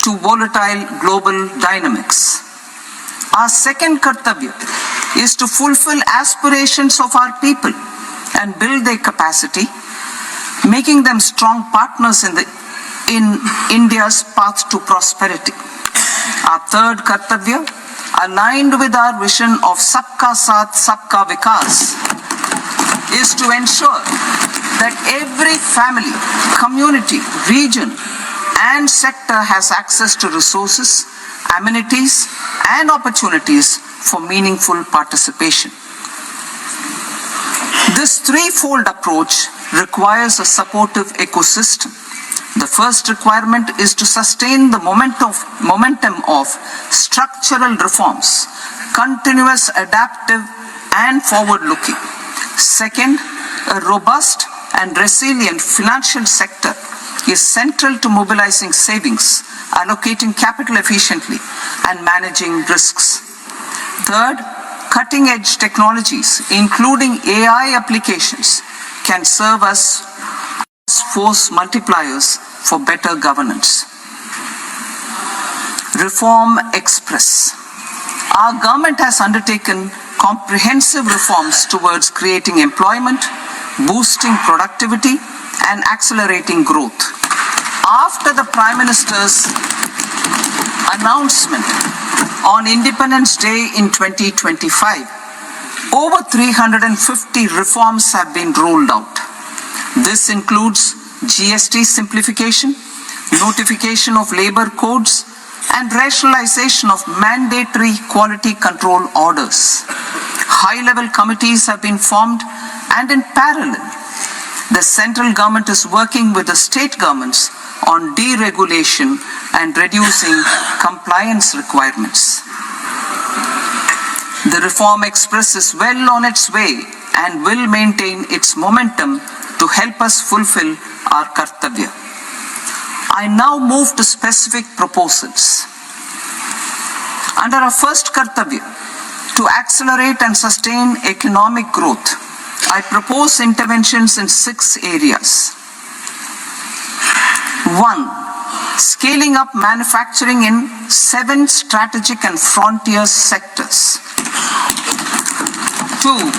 to volatile global dynamics. Our second kartavya is to fulfill aspirations of our people and build their capacity, making them strong partners in India's path to prosperity. Our third kartavya, aligned with our vision of Sabka Saath, Sabka Vikas, is to ensure that every family, community, region, and sector has access to resources, amenities, and opportunities for meaningful participation. This threefold approach requires a supportive ecosystem. The first requirement is to sustain the momentum of structural reforms, continuous, adaptive, and forward-looking. Second, a robust and resilient financial sector is central to mobilizing savings, allocating capital efficiently, and managing risks. Third, cutting-edge technologies, including AI applications, can serve as force multipliers for better governance. Reform Express. Our government has undertaken comprehensive reforms towards creating employment, boosting productivity, and accelerating growth. After the Prime Minister's announcement on Independence Day in 2025, over 350 reforms have been rolled out. This includes GST simplification, notification of labor codes, and rationalization of mandatory quality control orders. High-level committees have been formed, and in parallel, the central government is working with the state governments on deregulation and reducing compliance requirements. The Reform Express is well on its way and will maintain its momentum to help us fulfill our kartavya. I now move to specific proposals. Under our first kartavya, to accelerate and sustain economic growth, I propose interventions in 6 areas. 1. Scaling up manufacturing in 7 strategic and frontier sectors. 2.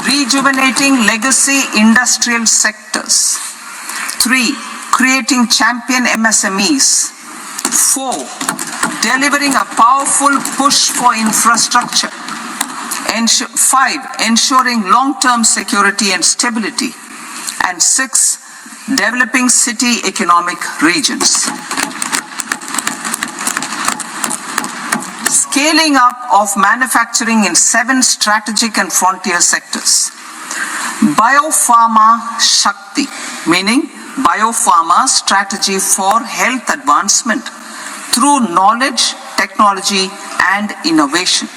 Rejuvenating legacy industrial sectors. 3. Creating champion MSMEs. 4. Delivering a powerful push for infrastructure. 5. Ensuring long-term security and stability. And 6. Developing city economic regions. Scaling up of manufacturing in 7 strategic and frontier sectors. Biopharma Shakti, meaning biopharma strategy for health advancement through knowledge, technology, and innovation.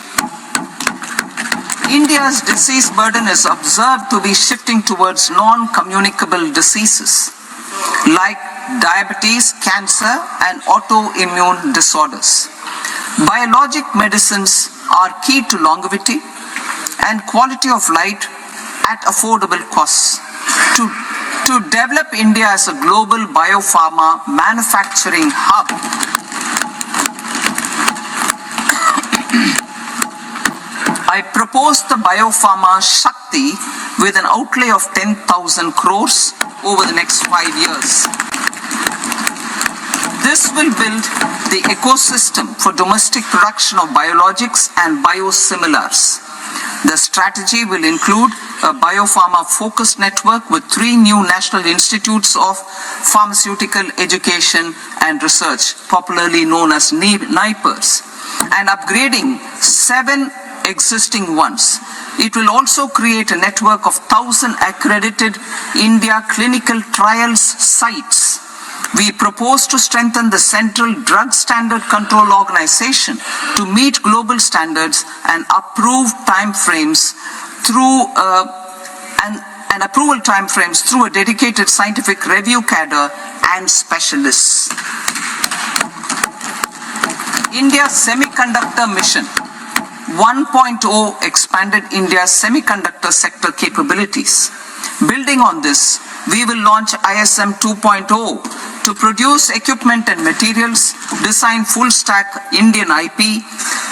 India's disease burden is observed to be shifting towards non-communicable diseases like diabetes, cancer, and autoimmune disorders. Biologic medicines are key to longevity and quality of life at affordable costs. To develop India as a global biopharma manufacturing hub, I propose the Biopharma Shakti with an outlay of 10,000 crores over the next 5 years. This will build the ecosystem for domestic production of biologics and biosimilars. The strategy will include a biopharma-focused network with 3 new national institutes of pharmaceutical education and research, popularly known as NIPERs, and upgrading 7 existing ones. It will also create a network of 1,000 accredited India clinical trials sites. We propose to strengthen the Central Drug Standard Control Organization to meet global standards and approve timeframes through and approval timeframes through a dedicated scientific review cadre and specialists. India Semiconductor Mission 1.0 expanded India's semiconductor sector capabilities. Building on this, we will launch ISM 2.0 to produce equipment and materials, design full-stack Indian IP,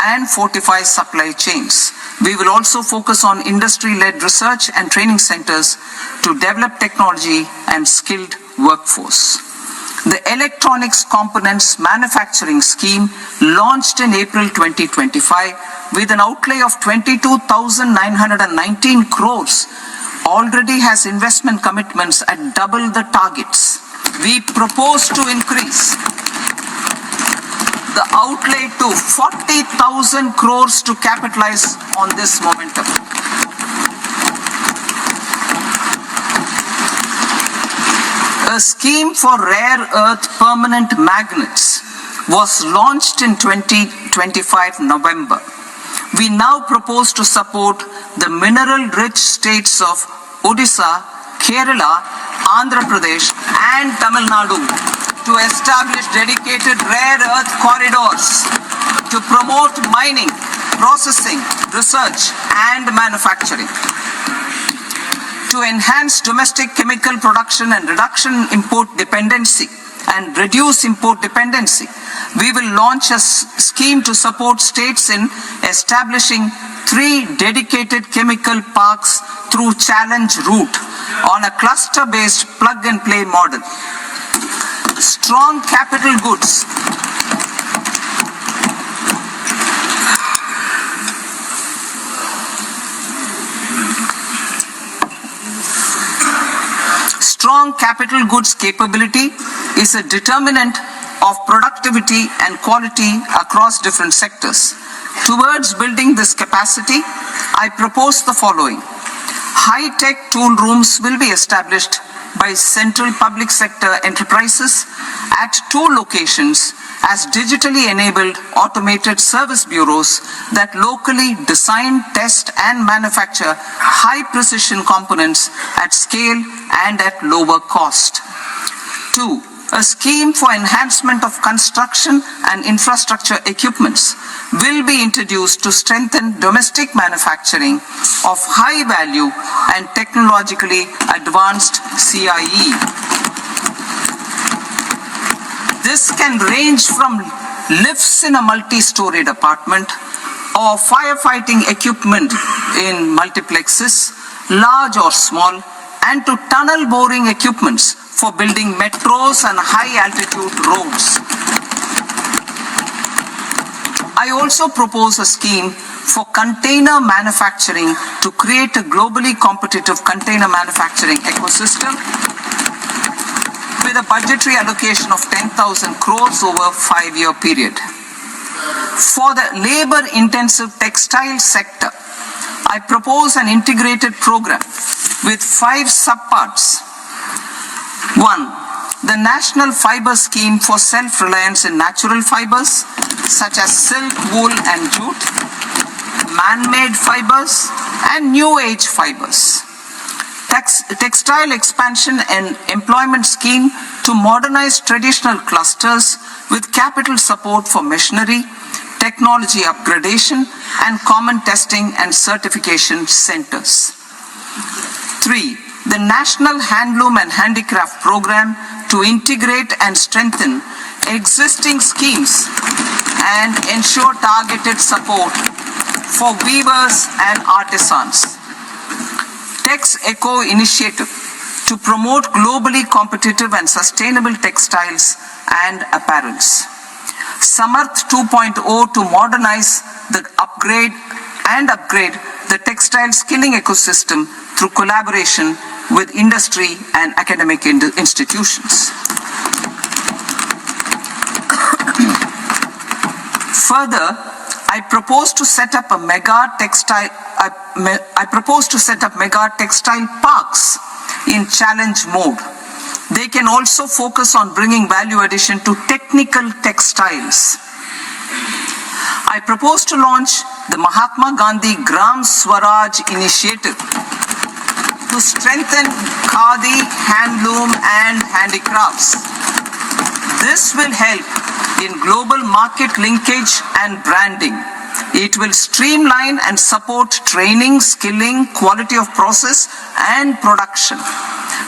and fortify supply chains. We will also focus on industry-led research and training centers to develop technology and skilled workforce. The Electronics Components Manufacturing Scheme, launched in April 2025 with an outlay of 22,919 crores, already has investment commitments at double the targets. We propose to increase the outlay to 40,000 crores to capitalize on this momentum. A scheme for rare earth permanent magnets was launched in 2025 November. We now propose to support the mineral-rich states of Odisha, Kerala, Andhra Pradesh, and Tamil Nadu to establish dedicated rare earth corridors to promote mining, processing, research, and manufacturing. To enhance domestic chemical production and reduce import dependency, we will launch a scheme to support states in establishing 3 dedicated chemical parks through challenge route on a cluster-based plug-and-play model. Strong capital goods. Strong capital goods capability is a determinant of productivity and quality across different sectors. Towards building this capacity, I propose the following. High-tech tool rooms will be established by central public sector enterprises at 2 locations as digitally enabled automated service bureaus that locally design, test, and manufacture high-precision components at scale and at lower cost. 2. A scheme for enhancement of construction and infrastructure equipments will be introduced to strengthen domestic manufacturing of high-value and technologically advanced CIE. This can range from lifts in a multi-storied apartment or firefighting equipment in multiplexes, large or small, and to tunnel boring equipments for building metros and high-altitude roads. I also propose a scheme for container manufacturing to create a globally competitive container manufacturing ecosystem with a budgetary allocation of 10,000 crores over a 5-year period. For the labor-intensive textile sector, I propose an integrated program with 5 subparts. 1. The National Fiber Scheme for Self-Reliance in Natural Fibers, such as silk, wool, and jute, man-made fibers, and new age fibers. Textile expansion and employment scheme to modernize traditional clusters with capital support for machinery, technology upgradation, and common testing and certification centers. 3. The National Handloom and Handicraft Program to integrate and strengthen existing schemes and ensure targeted support for weavers and artisans. Tex Eco Initiative to promote globally competitive and sustainable textiles and apparels. Samarth 2.0 to modernize the upgrade the textile skilling ecosystem through collaboration with industry and academic institutions. Further, I propose to set up mega textile parks in challenge mode. They can also focus on bringing value addition to technical textiles. I propose to launch the Mahatma Gandhi Gram Swaraj initiative to strengthen khadi, handloom, and handicrafts. This will help in global market linkage and branding. It will streamline and support training, skilling, quality of process and production.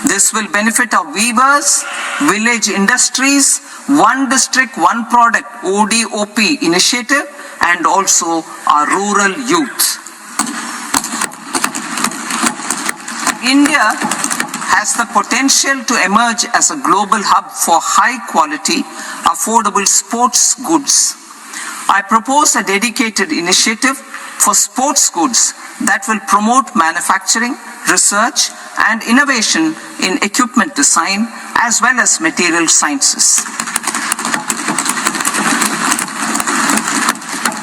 This will benefit our weavers, village industries, One District, One Product ODOP initiative, and also our rural youth. India has the potential to emerge as a global hub for high quality, affordable sports goods. I propose a dedicated initiative for sports goods that will promote manufacturing, research, and innovation in equipment design as well as material sciences.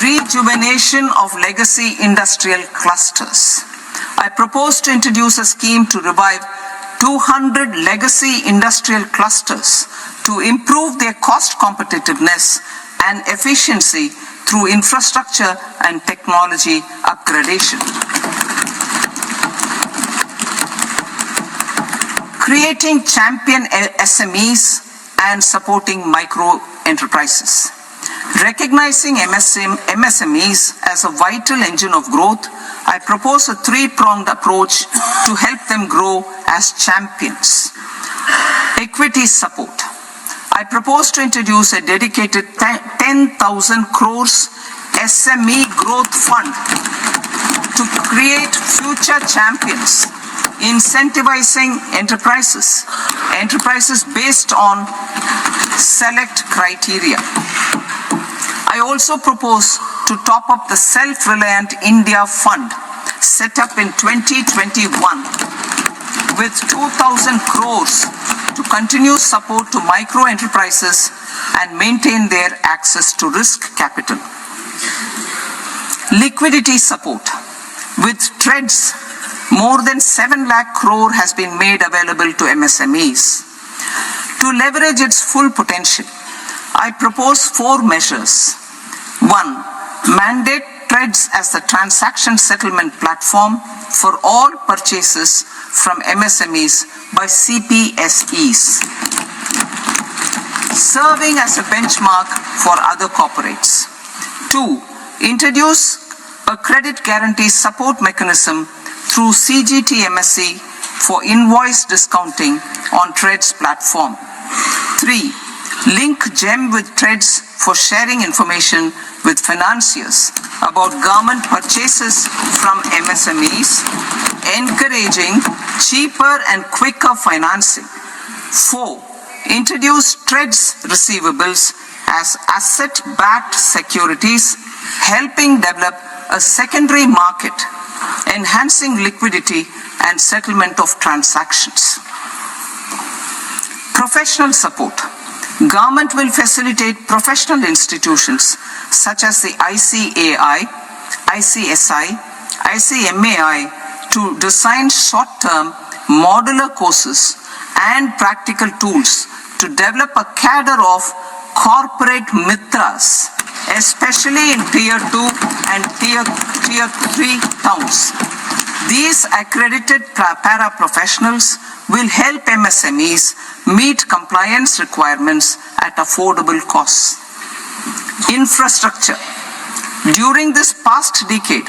Rejuvenation of legacy industrial clusters. I propose to introduce a scheme to revive 200 legacy industrial clusters to improve their cost competitiveness and efficiency through infrastructure and technology upgradation. Creating champion SMEs and supporting micro enterprises. Recognizing MSMEs as a vital engine of growth, I propose a three-pronged approach to help them grow as champions. Equity support. I propose to introduce a dedicated 10,000 crores SME growth fund to create future champions, incentivizing enterprises based on select criteria. I also propose to top up the Self-Reliant India Fund set up in 2021 with 2,000 crores to continue support to micro enterprises and maintain their access to risk capital. Liquidity support. With TREDS, more than 7 lakh crore has been made available to MSMEs. To leverage its full potential, I propose 4 measures. 1. Mandate TREDS as the transaction settlement platform for all purchases from MSMEs by CPSEs, serving as a benchmark for other corporates. 2. Introduce a credit guarantee support mechanism through CGTMSE for invoice discounting on TREDS platform. 3. Link GEM with TREDS for sharing information with financiers about government purchases from MSMEs, encouraging cheaper and quicker financing. 4. Introduce TREDS receivables as asset-backed securities, helping develop a secondary market, enhancing liquidity and settlement of transactions. Professional support. Government will facilitate professional institutions such as the ICAI, ICSI, ICMAI to design short-term modular courses and practical tools to develop a cadre of corporate mitras, especially in Tier 2 and Tier 3 towns. These accredited para-professionals will help MSMEs meet compliance requirements at affordable costs. Infrastructure. During this past decade,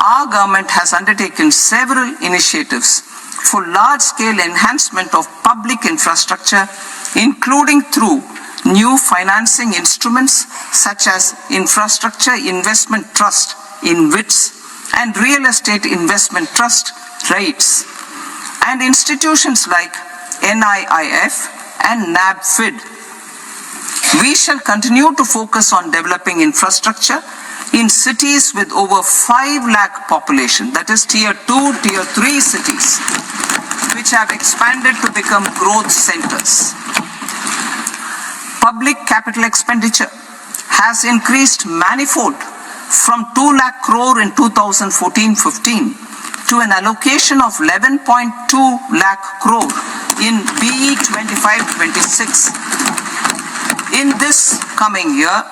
our government has undertaken several initiatives for large-scale enhancement of public infrastructure, including through new financing instruments such as Infrastructure Investment Trust (InvITs) and Real Estate Investment Trust (REITs), and institutions like NIIF and NABFID. We shall continue to focus on developing infrastructure in cities with over 5 lakh population, that is Tier 2, Tier 3 cities, which have expanded to become growth centers. Public capital expenditure has increased manifold from 2 lakh crore in 2014-15 to an allocation of 11.2 lakh crore in BE 25-26. In this coming year,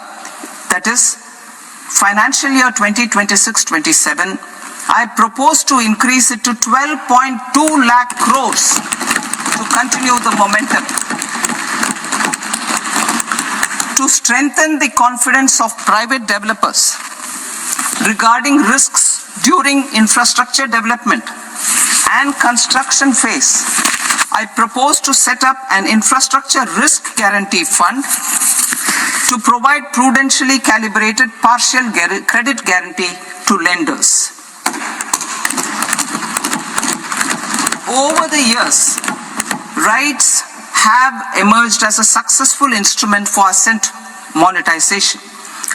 that is financial year 2026-27, I propose to increase it to 12.2 lakh crores to continue the momentum. To strengthen the confidence of private developers regarding risks during infrastructure development and construction phase, I propose to set up an infrastructure risk guarantee fund to provide prudentially calibrated partial credit guarantee to lenders. Over the years, RIDES have emerged as a successful instrument for asset monetization.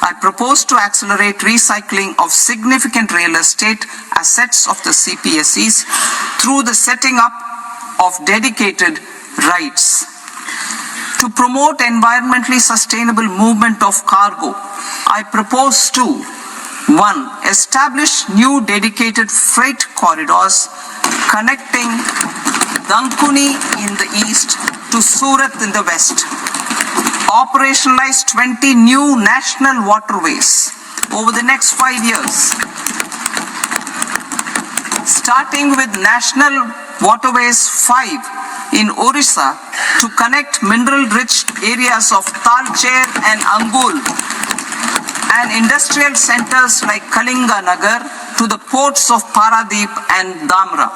I propose to accelerate recycling of significant real estate assets of the CPSEs through the setting up of dedicated RIDES. To promote environmentally sustainable movement of cargo, I propose to 1. Establish new dedicated freight corridors connecting Dankuni in the east to Surat in the west. Operationalize 20 new national waterways over the next 5 years. Starting with National Waterways 5 in Orissa to connect mineral-rich areas of Talcher and Angul and industrial centers like Kalinga Nagar to the ports of Paradip and Dhamra.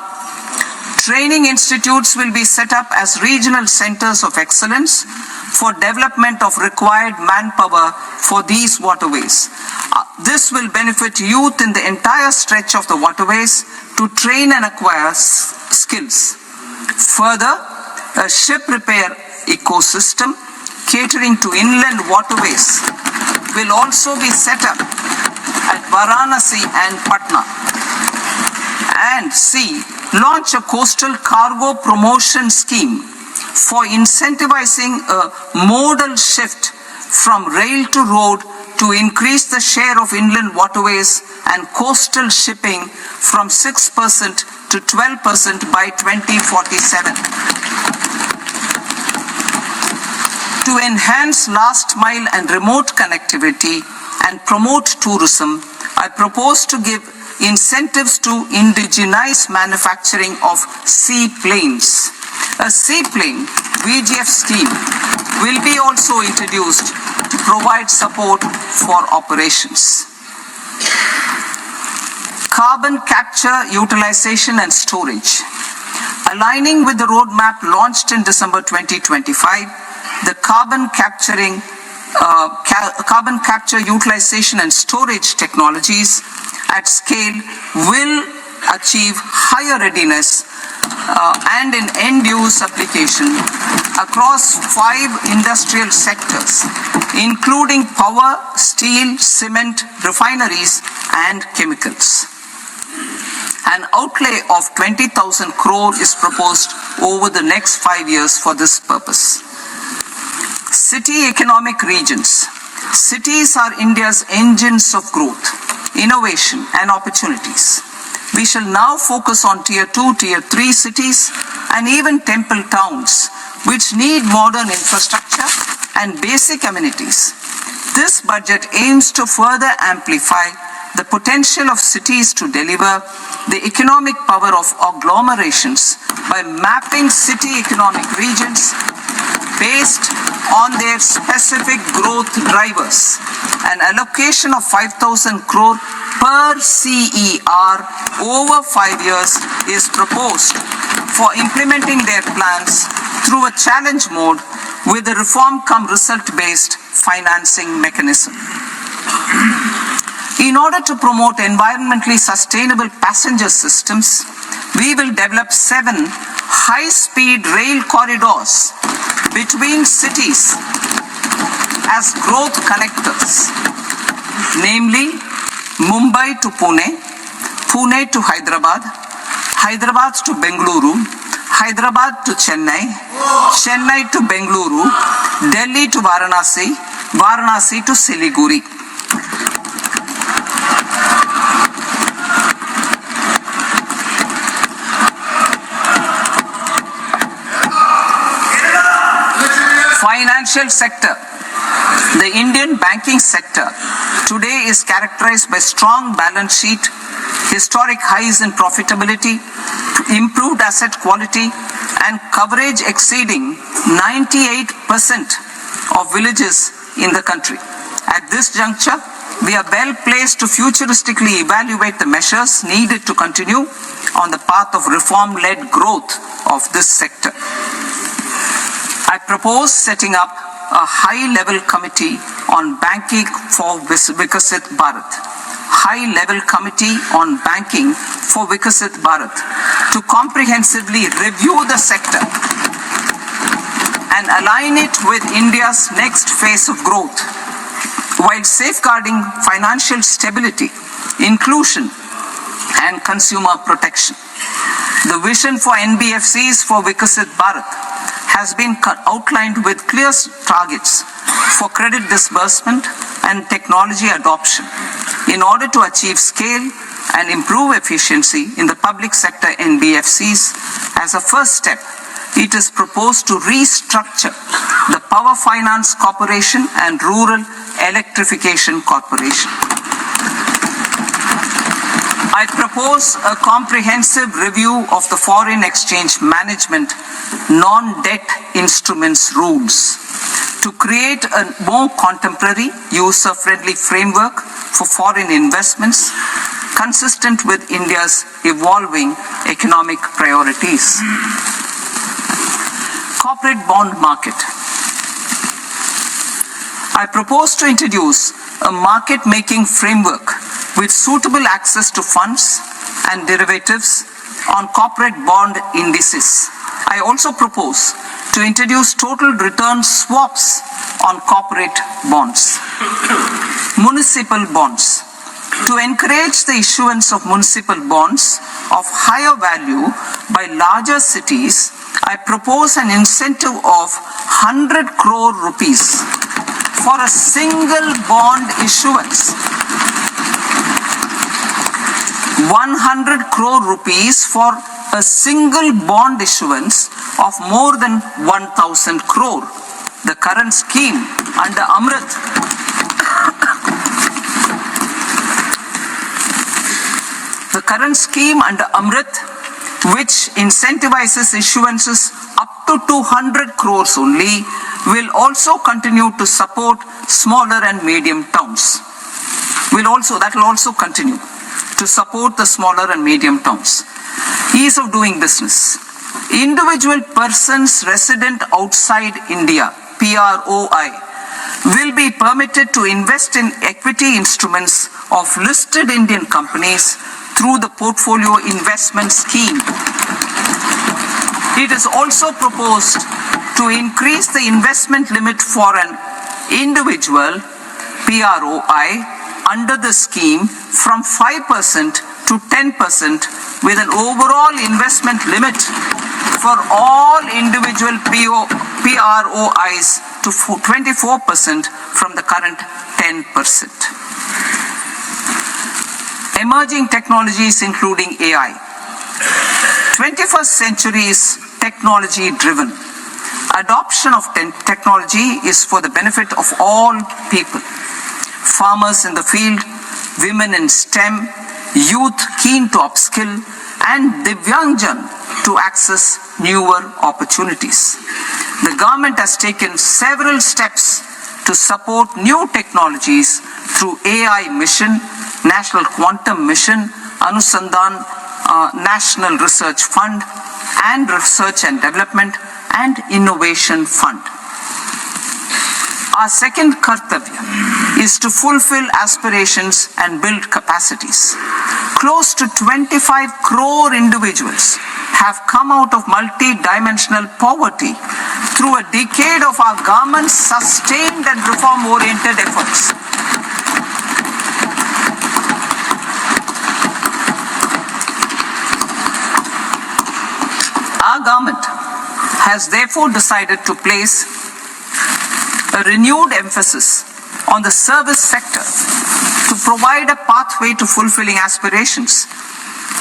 Training institutes will be set up as regional centers of excellence for development of required manpower for these waterways. This will benefit youth in the entire stretch of the waterways to train and acquire skills. Further, a ship repair ecosystem catering to inland waterways will also be set up at Varanasi and Patna. And C. Launch a coastal cargo promotion scheme for incentivizing a modal shift from rail to road to increase the share of inland waterways and coastal shipping from 6% to 12% by 2047. To enhance last mile and remote connectivity and promote tourism, I propose to give incentives to indigenize manufacturing of seaplanes. A seaplane VGF scheme will be also introduced to provide support for operations. Carbon capture, utilization and storage. Aligning with the roadmap launched in December 2025, the carbon capture, utilization and storage technologies at scale will achieve higher readiness and in end-use application across 5 industrial sectors, including power, steel, cement, refineries, and chemicals. An outlay of 20,000 crore is proposed over the next 5 years for this purpose. City economic regions. Cities are India's engines of growth, innovation, and opportunities. We shall now focus on Tier 2, Tier 3 cities, and even temple towns, which need modern infrastructure and basic amenities. This budget aims to further amplify the potential of cities to deliver the economic power of agglomerations by mapping city economic regions based on their specific growth drivers. An allocation of 5,000 crore per CER over 5 years is proposed for implementing their plans through a challenge mode with a reform cum result-based financing mechanism. In order to promote environmentally sustainable passenger systems, we will develop 7 high-speed rail corridors between cities as growth connectors, namely Mumbai to Pune, Pune to Hyderabad, Hyderabad to Bengaluru, Hyderabad to Chennai, Chennai to Bengaluru, Delhi to Varanasi, Varanasi to Siliguri. Financial sector. The Indian banking sector today is characterized by strong balance sheet, historic highs in profitability, improved asset quality, and coverage exceeding 98% of villages in the country. At this juncture, we are well placed to futuristically evaluate the measures needed to continue on the path of reform-led growth of this sector. I propose setting up a high-level committee on banking for Vikasit Bharat. High-level committee on banking for Vikasit Bharat to comprehensively review the sector and align it with India's next phase of growth, while safeguarding financial stability, inclusion, and consumer protection. The vision for NBFCs for Vikasit Bharat has been outlined with clear targets for credit disbursement and technology adoption in order to achieve scale and improve efficiency in the public sector NBFCs. As a first step, it is proposed to restructure the Power Finance Corporation and Rural Electrification Corporation. I propose a comprehensive review of the foreign exchange management non-debt instruments rules to create a more contemporary, user-friendly framework for foreign investments consistent with India's evolving economic priorities. Corporate bond market. I propose to introduce a market-making framework with suitable access to funds and derivatives on corporate bond indices. I also propose to introduce total return swaps on corporate bonds. Municipal bonds. To encourage the issuance of municipal bonds of higher value by larger cities, I propose an incentive of 100 crore rupees for a single bond issuance. 100 crore rupees for a single bond issuance of more than 1,000 crore. The current scheme under Amrit which incentivizes issuances up to 200 crores only, will also continue to support smaller and medium towns. That will also continue to support the smaller and medium towns. Ease of doing business. Individual persons resident outside India, PROI, will be permitted to invest in equity instruments of listed Indian companies through the Portfolio Investment Scheme. It is also proposed to increase the investment limit for an individual PROI under the scheme from 5% to 10%, with an overall investment limit for all individual PROIs to 24% from the current 10%. Emerging technologies including AI. 21st century is technology driven. Adoption of technology is for the benefit of all people. Farmers in the field, women in STEM, youth keen to upskill, and Divyangjan to access newer opportunities. The government has taken several steps to support new technologies through AI Mission, National Quantum Mission, Anusandhan National Research Fund, and Research and Development and Innovation Fund. Our second kartavya is to fulfill aspirations and build capacities. Close to 25 crore individuals have come out of multi-dimensional poverty through a decade of our government's sustained and reform-oriented efforts. Our government has therefore decided to place a renewed emphasis on the service sector to provide a pathway to fulfilling aspirations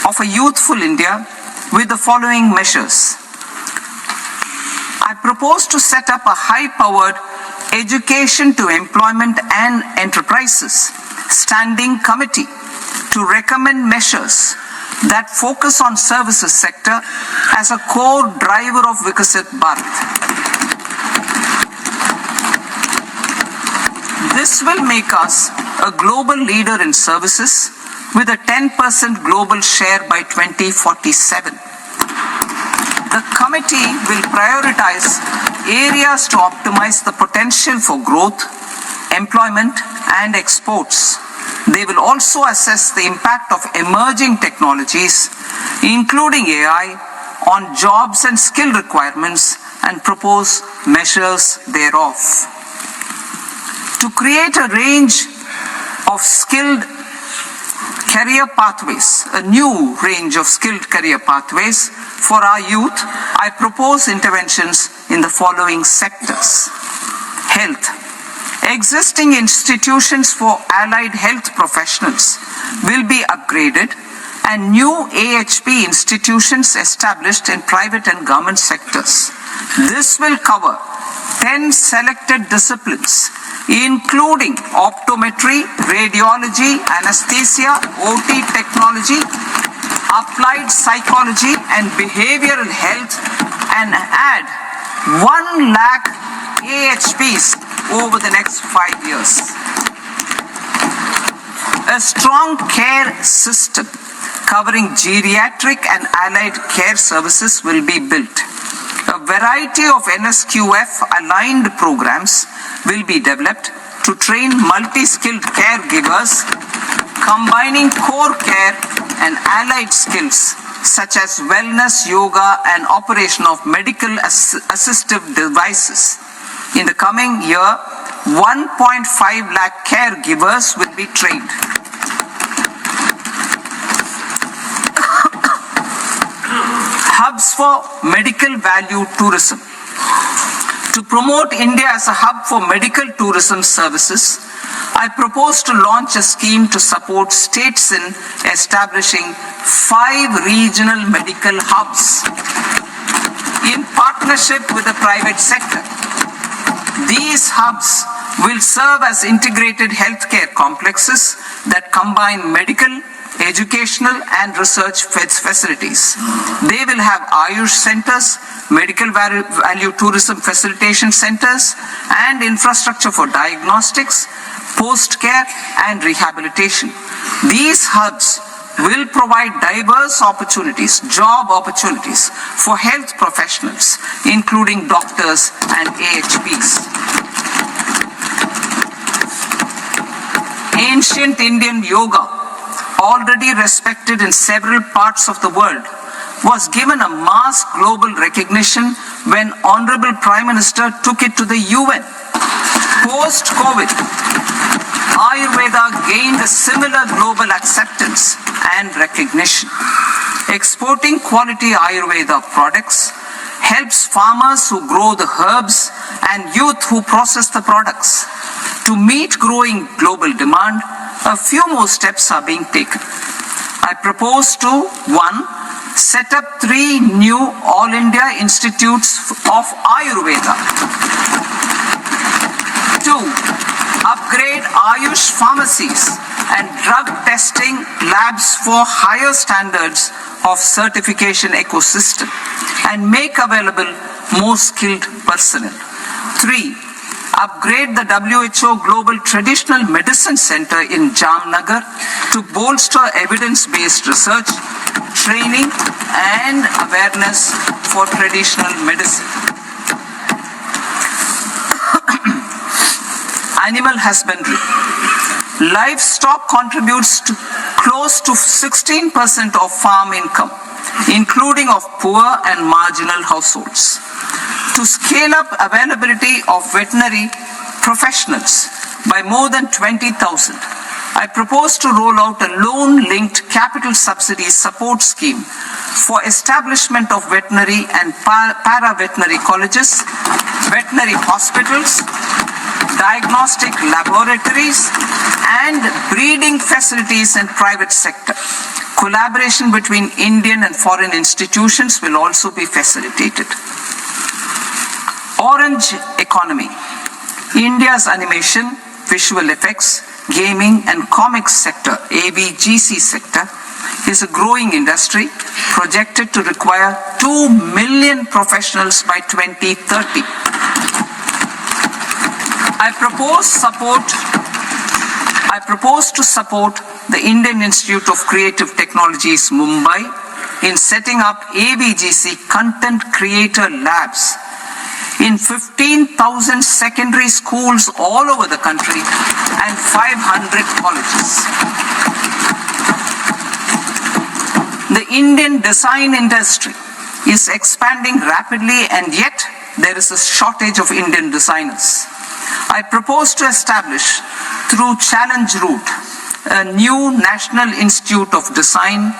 of a youthful India with the following measures. I propose to set up a high-powered Education to Employment and Enterprises Standing Committee to recommend measures that focus on services sector as a core driver of Vikasit Bharat. This will make us a global leader in services with a 10% global share by 2047. The committee will prioritize areas to optimize the potential for growth, employment, and exports. They will also assess the impact of emerging technologies, including AI, on jobs and skill requirements and propose measures thereof. To create a range of skilled career pathways, a new range of skilled career pathways for our youth, I propose interventions in the following sectors. Health. Existing institutions for allied health professionals will be upgraded and new AHP institutions established in private and government sectors. This will cover 10 selected disciplines, including optometry, radiology, anesthesia, OT technology, applied psychology and behavioral health, and add 1 lakh AHPs over the next 5 years. A strong care system covering geriatric and allied care services will be built. A variety of NSQF-aligned programs will be developed to train multi-skilled caregivers, combining core care and allied skills such as wellness, yoga, and operation of medical assistive devices. In the coming year, 1.5 lakh caregivers will be trained. Hubs for medical value tourism. To promote India as a hub for medical tourism services, I propose to launch a scheme to support states in establishing 5 regional medical hubs in partnership with the private sector. These hubs will serve as integrated healthcare complexes that combine medical, educational and research facilities. They will have Ayush centers, medical value tourism facilitation centers, and infrastructure for diagnostics, post-care and rehabilitation. These hubs will provide diverse opportunities, job opportunities for health professionals, including doctors and AHPs. Ancient Indian yoga, already respected in several parts of the world, was given a mass global recognition when Honorable Prime Minister took it to the UN. Post-COVID, Ayurveda gained a similar global acceptance and recognition. Exporting quality Ayurveda products helps farmers who grow the herbs and youth who process the products. To meet growing global demand, a few more steps are being taken. I propose to 1. Set up 3 new All India Institutes of Ayurveda. 2. Upgrade Ayush pharmacies and drug testing labs for higher standards of certification ecosystem and make available more skilled personnel. 3. Upgrade the WHO Global Traditional Medicine Center in Jamnagar to bolster evidence-based research, training and awareness for traditional medicine. Animal husbandry. Livestock contributes to close to 16% of farm income, including of poor and marginal households. To scale up availability of veterinary professionals by more than 20,000, I propose to roll out a loan-linked capital subsidy support scheme for establishment of veterinary and para-veterinary colleges, veterinary hospitals, diagnostic laboratories, and breeding facilities in private sector. Collaboration between Indian and foreign institutions will also be facilitated. Orange economy. India's animation, visual effects, gaming and comics sector, AVGC sector, is a growing industry projected to require 2 million professionals by 2030. I propose support propose to support the Indian Institute of Creative Technologies, Mumbai, in setting up ABGC Content Creator Labs in 15,000 secondary schools all over the country and 500 colleges. The Indian design industry is expanding rapidly, and yet there is a shortage of Indian designers. I propose to establish, through Challenge Route, a new National Institute of Design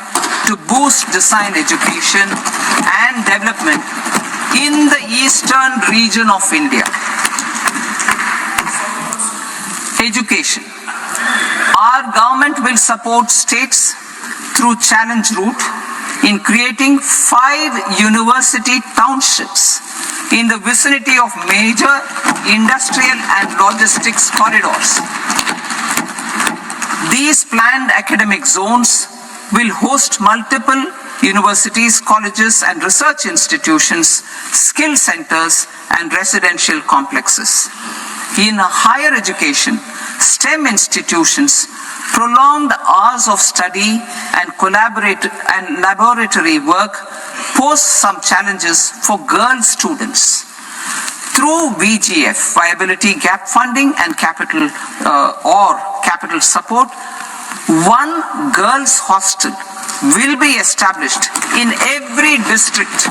to boost design education and development in the eastern region of India. Education. Our government will support states through Challenge Route in creating 5 university townships in the vicinity of major industrial and logistics corridors. These planned academic zones will host multiple universities, colleges and research institutions, skill centers and residential complexes. In higher education, STEM institutions, prolonged hours of study and laboratory work pose some challenges for girl students. Through VGF, Viability Gap Funding and capital support, one girls' hostel will be established in every district.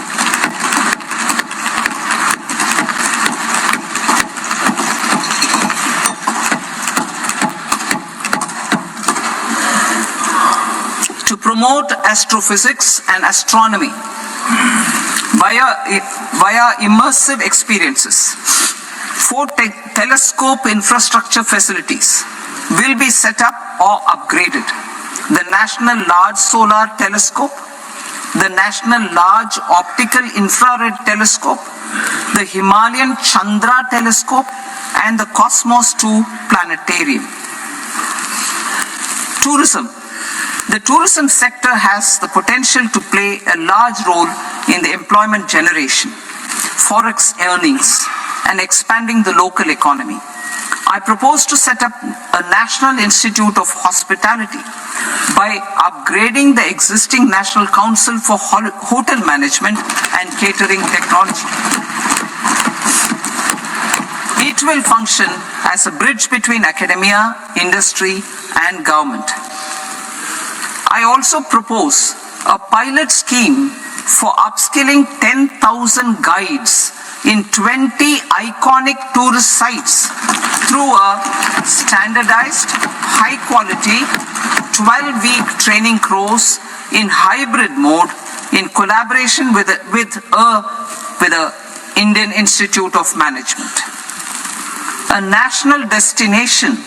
To promote astrophysics and astronomy via immersive experiences, 4 telescope infrastructure facilities will be set up or upgraded. The National Large Solar Telescope, the National Large Optical Infrared Telescope, the Himalayan Chandra Telescope, and the Cosmos 2 Planetarium. Tourism. The tourism sector has the potential to play a large role in the employment generation, forex earnings, and expanding the local economy. I propose to set up a National Institute of Hospitality by upgrading the existing National Council for Hotel Management and Catering Technology. It will function as a bridge between academia, industry, and government. I also propose a pilot scheme for upskilling 10,000 guides in 20 iconic tourist sites through a standardized, high-quality, 12-week training course in hybrid mode in collaboration with the Indian Institute of Management. A national destination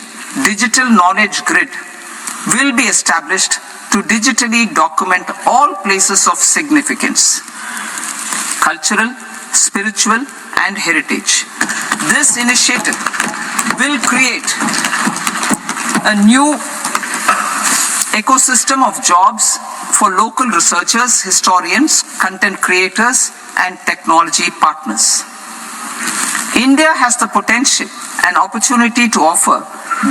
digital knowledge grid will be established to digitally document all places of significance, cultural, spiritual, and heritage. This initiative will create a new ecosystem of jobs for local researchers, historians, content creators, and technology partners. India has the potential and opportunity to offer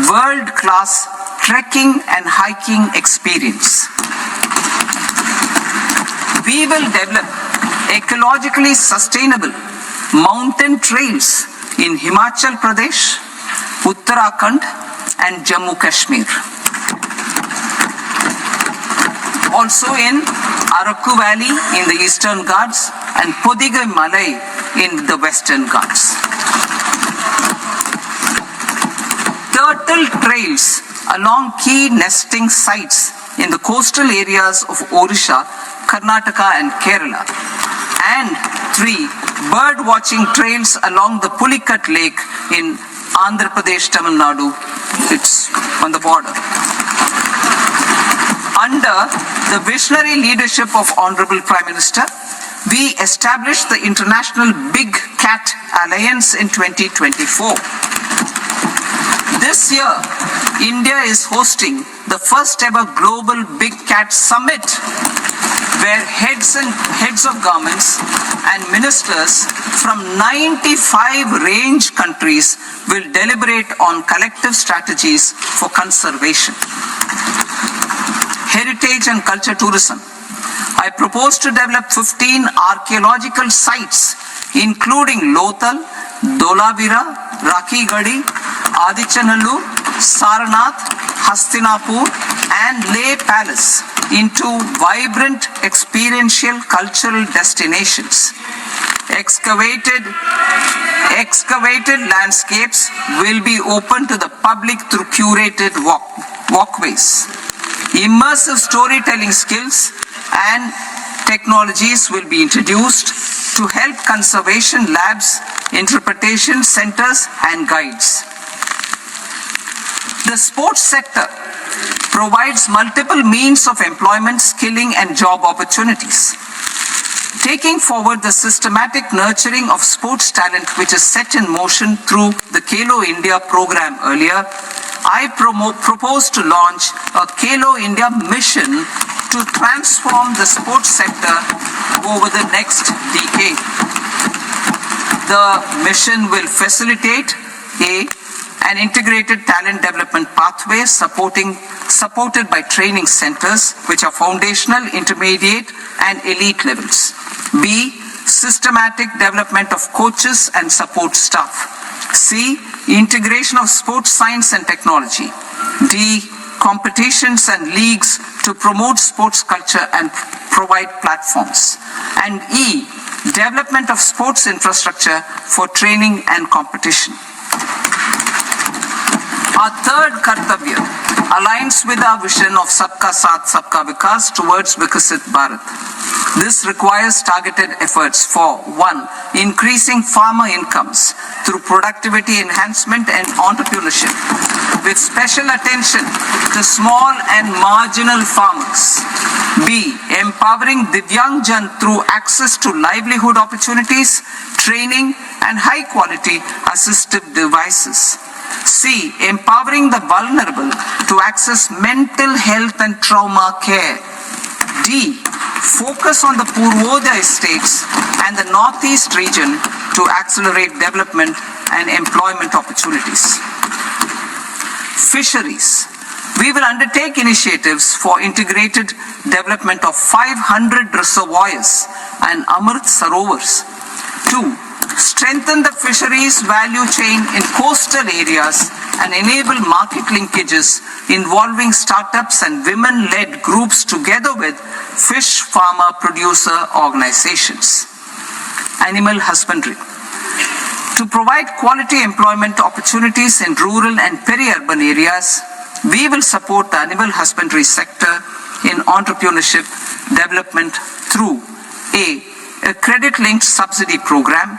world-class trekking and hiking experience. We will develop ecologically sustainable mountain trails in Himachal Pradesh, Uttarakhand, and Jammu Kashmir. Also in Araku Valley in the Eastern Ghats and Podigai Malai in the Western Ghats. Turtle trails along key nesting sites in the coastal areas of Odisha, Karnataka and Kerala. And 3 bird watching trails along the Pulikat Lake in Andhra Pradesh, Tamil Nadu. It's on the border. Under the visionary leadership of Honorable Prime Minister, we established the International Big Cat Alliance in 2024. This year, India is hosting the first ever Global Big Cat Summit, where heads of governments and ministers from 95 range countries will deliberate on collective strategies for conservation. Heritage and culture tourism. I propose to develop 15 archaeological sites, including Lothal, Dholavira, Rakhi Gadi, Adichanallur, Sarnath, Hastinapur, and Leh Palace into vibrant experiential cultural destinations. Excavated landscapes will be open to the public through curated walkways. Immersive storytelling skills and technologies will be introduced to help conservation labs, interpretation centers, and guides. The sports sector provides multiple means of employment, skilling, and job opportunities. Taking forward the systematic nurturing of sports talent which is set in motion through the Khelo India program earlier, I propose to launch a Khelo India mission to transform the sports sector over the next decade. The mission will facilitate an integrated talent development pathway supported by training centers which are foundational, intermediate, and elite levels. B, systematic development of coaches and support staff. C, integration of sports science and technology. D, competitions and leagues to promote sports culture and provide platforms. And E, development of sports infrastructure for training and competition. Our third Kartavya aligns with our vision of Sabka Saath, Sabka Vikas towards Vikasit Bharat. This requires targeted efforts for 1. Increasing farmer incomes through productivity enhancement and entrepreneurship, with special attention to small and marginal farmers. B. Empowering Divyangjan through access to livelihood opportunities, training, and high-quality assistive devices. C. Empowering the vulnerable to access mental health and trauma care. D. Focus on the Purvodaya states and the Northeast region to accelerate development and employment opportunities. Fisheries. We will undertake initiatives for integrated development of 500 reservoirs and Amrit Sarovars. 2. Strengthen the fisheries value chain in coastal areas and enable market linkages involving startups and women-led groups together with fish farmer producer organizations. Animal husbandry. To provide quality employment opportunities in rural and peri-urban areas, we will support the animal husbandry sector in entrepreneurship development through A credit-linked subsidy program,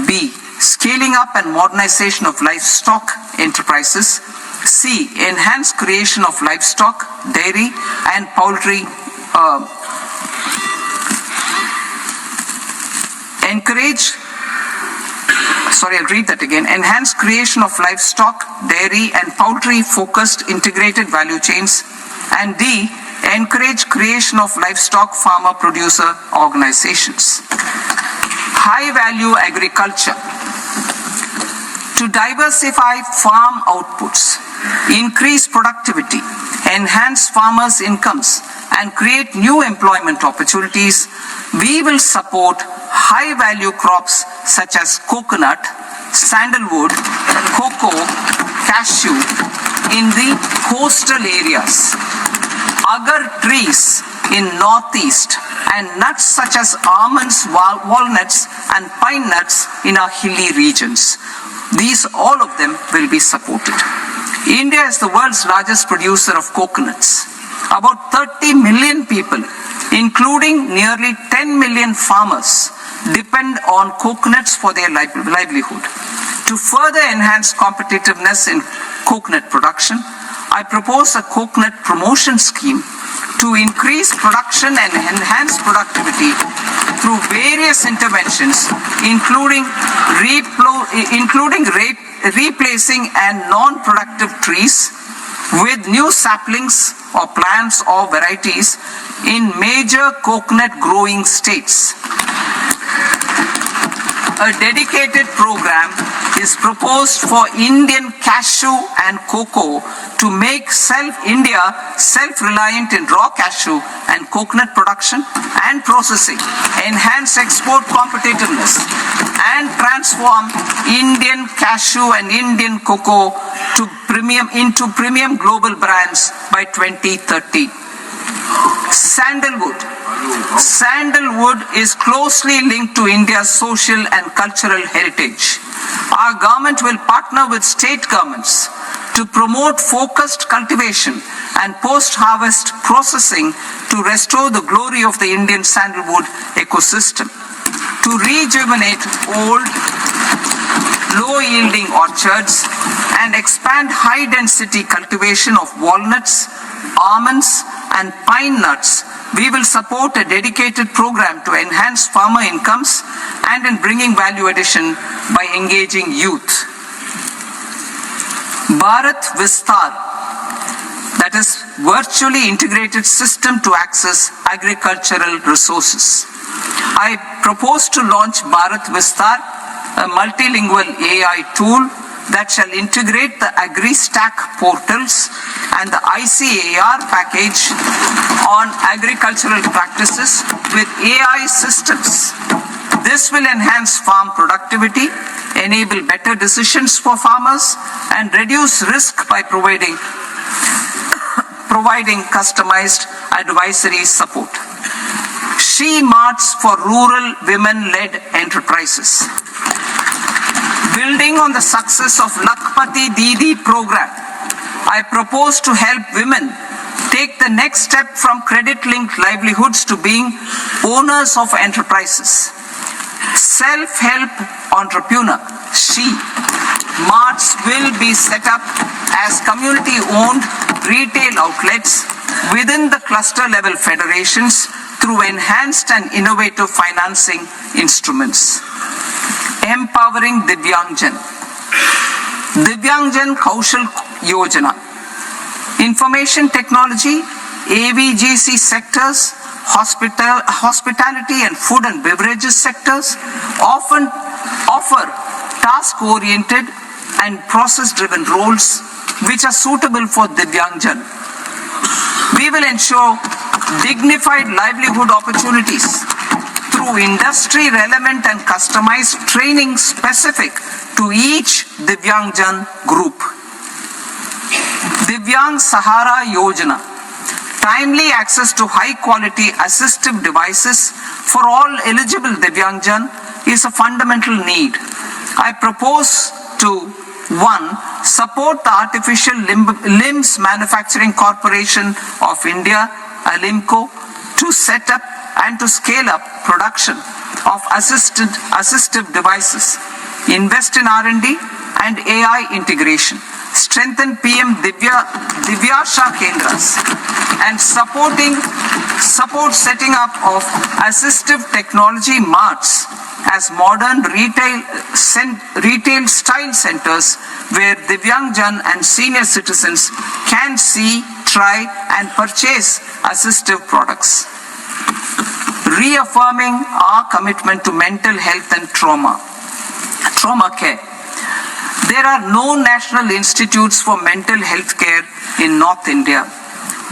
B. Scaling up and modernization of livestock enterprises, C. Enhanced creation of livestock, dairy, and poultry Enhanced creation of livestock, dairy, and poultry-focused integrated value chains. And D. Encourage creation of livestock farmer-producer organizations. High-value agriculture. To diversify farm outputs, increase productivity, enhance farmers' incomes, and create new employment opportunities, we will support high-value crops such as coconut, sandalwood, cocoa, cashew in the coastal areas, agar trees in northeast, and nuts such as almonds, walnuts, and pine nuts in our hilly regions. All of them will be supported. India is the world's largest producer of coconuts. About 30 million people, including nearly 10 million farmers, depend on coconuts for their livelihood. To further enhance competitiveness in coconut production, I propose a coconut promotion scheme to increase production and enhance productivity through various interventions, including replacing and non-productive trees with new saplings or plants or varieties in major coconut growing states. A dedicated program is proposed for Indian cashew and cocoa to make India self-reliant in raw cashew and coconut production and processing, enhance export competitiveness, and transform Indian cashew and Indian cocoa into premium global brands by 2030. Sandalwood. Sandalwood is closely linked to India's social and cultural heritage. Our government will partner with state governments to promote focused cultivation and post-harvest processing to restore the glory of the Indian sandalwood ecosystem, to rejuvenate old, low-yielding orchards and expand high-density cultivation of walnuts, almonds, and pine nuts. We will support a dedicated program to enhance farmer incomes and in bringing value addition by engaging youth. Bharat Vistar, that is virtually integrated system to access agricultural resources. I propose to launch Bharat Vistar, a multilingual AI tool that shall integrate the AgriStack portals and the ICAR package on agricultural practices with AI systems. This will enhance farm productivity, enable better decisions for farmers, and reduce risk by providing customized advisory support. She Marts for rural women-led enterprises. Building on the success of Lakpati Didi program, I propose to help women take the next step from credit-linked livelihoods to being owners of enterprises. Self-help entrepreneur, She Marts will be set up as community-owned retail outlets within the cluster-level federations through enhanced and innovative financing instruments. Empowering Divyangjan. Divyangjan Kaushal Yojana. Information technology, AVGC sectors, hospitality and food and beverages sectors often offer task-oriented and process-driven roles which are suitable for Divyangjan. We will ensure dignified livelihood opportunities through industry-relevant and customized training specific to each Divyangjan group. Divyang Sahara Yojana. Timely access to high-quality assistive devices for all eligible Divyangjan is a fundamental need. I propose to 1. Support the Artificial Limbs Manufacturing Corporation of India, Alimco, to set up and to scale up production of assistive devices, invest in R&D and AI integration, strengthen PM Divyasha Kendras, and support setting up of assistive technology marts as modern retail style centers where Divyangjan and senior citizens can see, try and purchase assistive products. Reaffirming our commitment to mental health and trauma care. There are no national institutes for mental health care in North India.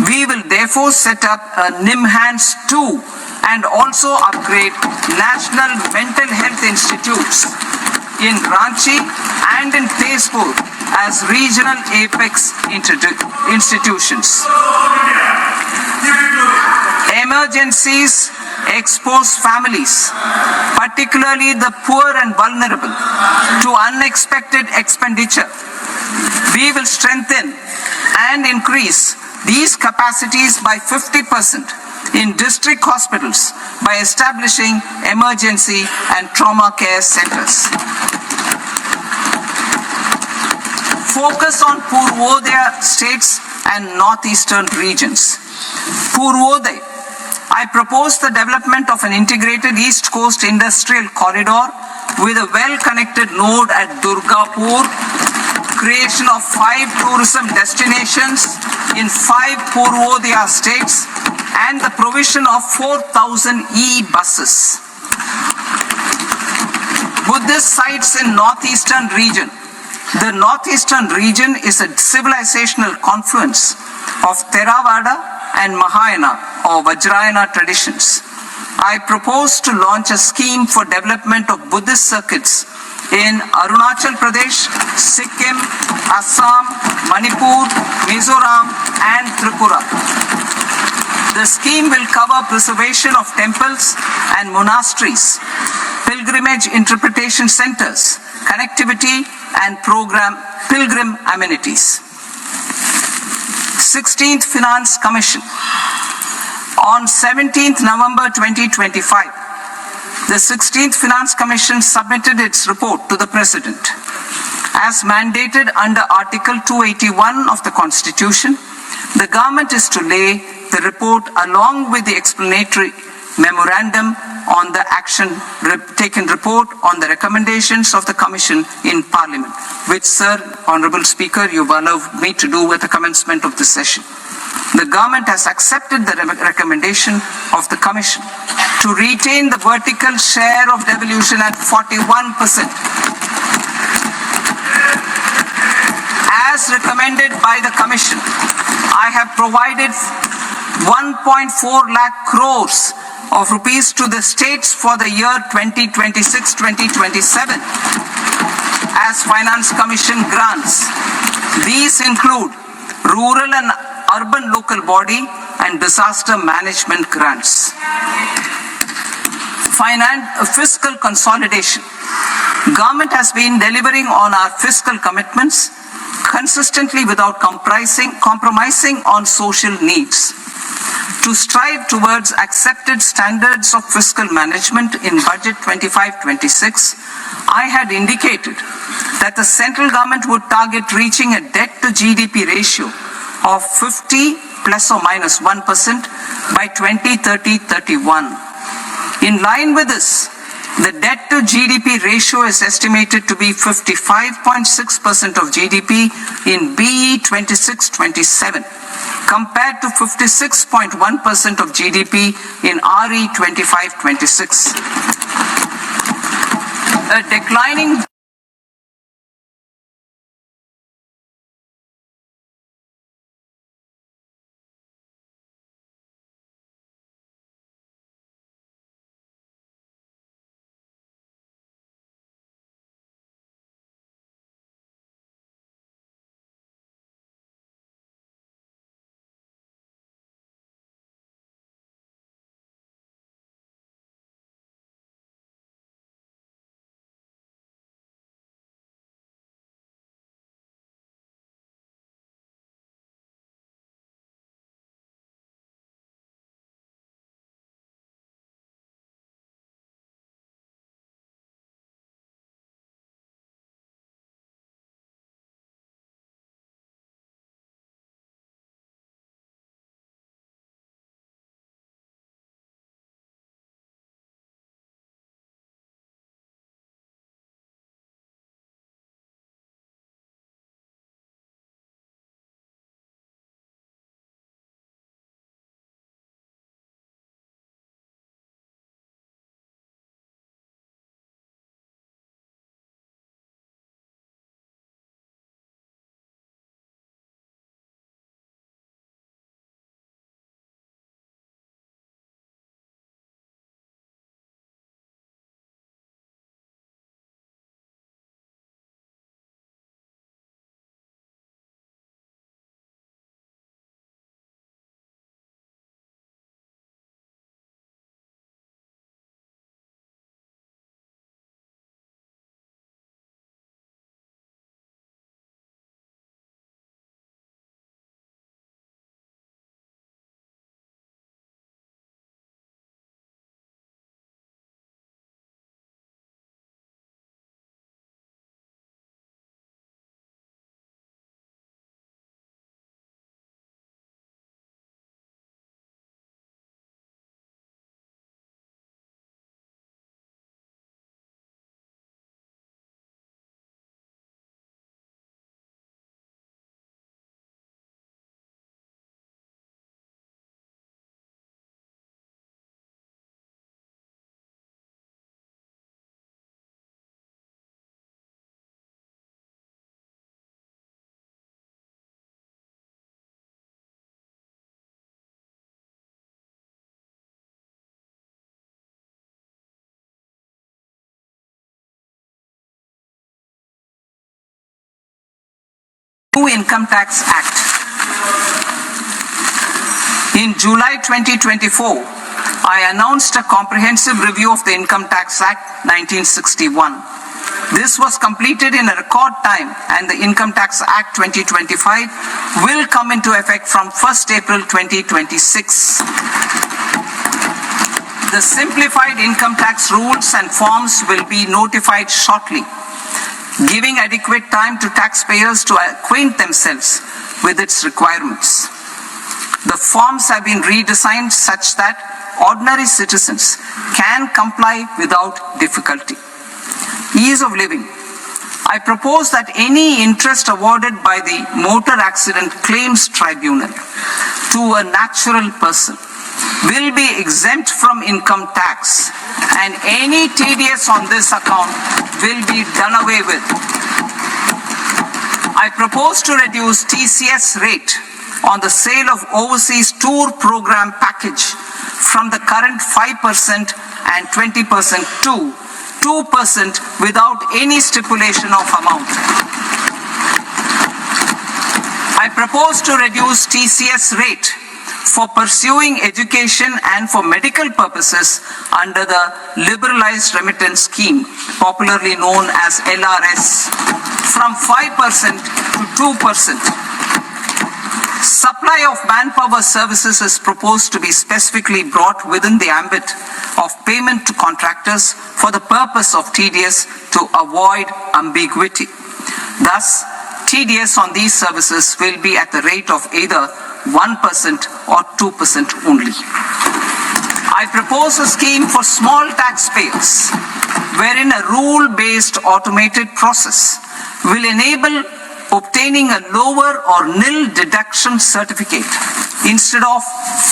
We will therefore set up a NIMHANS 2 and also upgrade national mental health institutes in Ranchi and in Tezpur as regional apex institutions. Emergencies expose families, particularly the poor and vulnerable, to unexpected expenditure. We will strengthen and increase these capacities by 50% in district hospitals by establishing emergency and trauma care centers. Focus on Purvodaya states and northeastern regions. Purvodaya. I propose the development of an integrated East Coast industrial corridor with a well-connected node at Durgapur, creation of 5 tourism destinations in 5 Purvodaya states, and the provision of 4,000 e-buses. Buddhist sites in northeastern region. The northeastern region is a civilizational confluence of Theravada and Mahayana or Vajrayana traditions. I propose to launch a scheme for development of Buddhist circuits in Arunachal Pradesh, Sikkim, Assam, Manipur, Mizoram, and Tripura. The scheme will cover preservation of temples and monasteries, pilgrimage interpretation centers, connectivity, and pilgrim amenities. 16th Finance Commission. On 17th November 2025, the 16th Finance Commission submitted its report to the President. As mandated under Article 281 of the Constitution, the government is to lay the report along with the explanatory memorandum on the action taken report on the recommendations of the Commission in Parliament, which, Sir, Honourable Speaker, you've allowed me to do at the commencement of this session. The government has accepted the recommendation of the Commission to retain the vertical share of devolution at 41%. As recommended by the Commission, I have provided 1.4 lakh crores of rupees to the states for the year 2026-2027 as Finance Commission grants. These include rural and urban local body and disaster management grants. Fiscal consolidation. Government has been delivering on our fiscal commitments consistently without compromising on social needs. To strive towards accepted standards of fiscal management in Budget 25-26, I had indicated that the central government would target reaching a debt to GDP ratio of 50 plus or minus 1% by 2030-31. In line with this, the debt to GDP ratio is estimated to be 55.6% of GDP in BE 26-27, compared to 56.1% of GDP in RE 25-26. A declining Income Tax Act. In July 2024, I announced a comprehensive review of the Income Tax Act 1961. This was completed in a record time, and the Income Tax Act 2025 will come into effect from 1st April 2026. The simplified income tax rules and forms will be notified shortly, giving adequate time to taxpayers to acquaint themselves with its requirements. The forms have been redesigned such that ordinary citizens can comply without difficulty. Ease of living. I propose that any interest awarded by the Motor Accident Claims Tribunal to a natural person will be exempt from income tax, and any TDS on this account will be done away with. I propose to reduce TCS rate on the sale of overseas tour program package from the current 5% and 20% to 2% without any stipulation of amount. I propose to reduce TCS rate for pursuing education and for medical purposes under the Liberalized Remittance Scheme, popularly known as LRS, from 5% to 2%. Supply of manpower services is proposed to be specifically brought within the ambit of payment to contractors for the purpose of TDS to avoid ambiguity. Thus, TDS on these services will be at the rate of either 1% or 2% only. I propose a scheme for small taxpayers wherein a rule-based automated process will enable obtaining a lower or nil deduction certificate instead of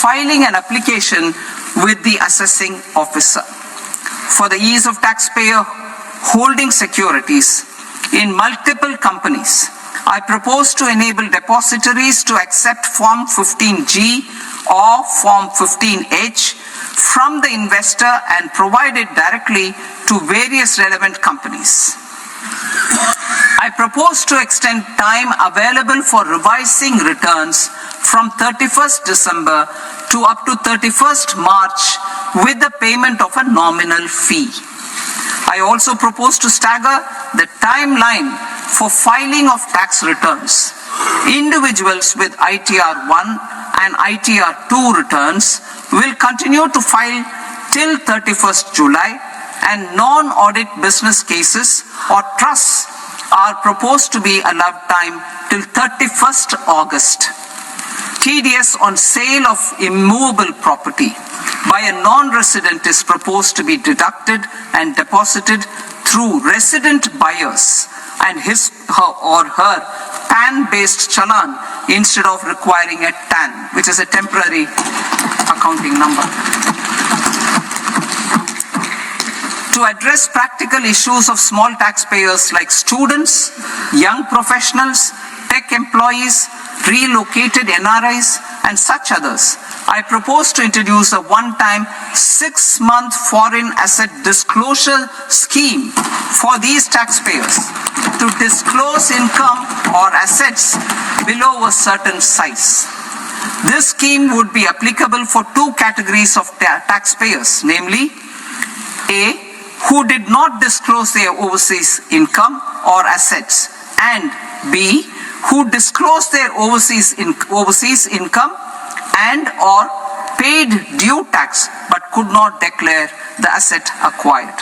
filing an application with the assessing officer. For the ease of taxpayer holding securities in multiple companies, I propose to enable depositories to accept Form 15G or Form 15H from the investor and provide it directly to various relevant companies. I propose to extend time available for revising returns from 31st December to up to 31st March with the payment of a nominal fee. I also propose to stagger the timeline for filing of tax returns. Individuals with ITR 1 and ITR 2 returns will continue to file till 31st July, and non-audit business cases or trusts are proposed to be allowed time till 31st August. TDS on sale of immovable property by a non-resident is proposed to be deducted and deposited through resident buyers and his or her PAN-based challan instead of requiring a TAN, which is a temporary accounting number. To address practical issues of small taxpayers like students, young professionals, tech employees, relocated NRIs, and such others, I propose to introduce a one-time 6-month foreign asset disclosure scheme for these taxpayers to disclose income or assets below a certain size. This scheme would be applicable for two categories of taxpayers, namely A, who did not disclose their overseas income or assets, and B, who disclosed their overseas income and or paid due tax but could not declare the asset acquired.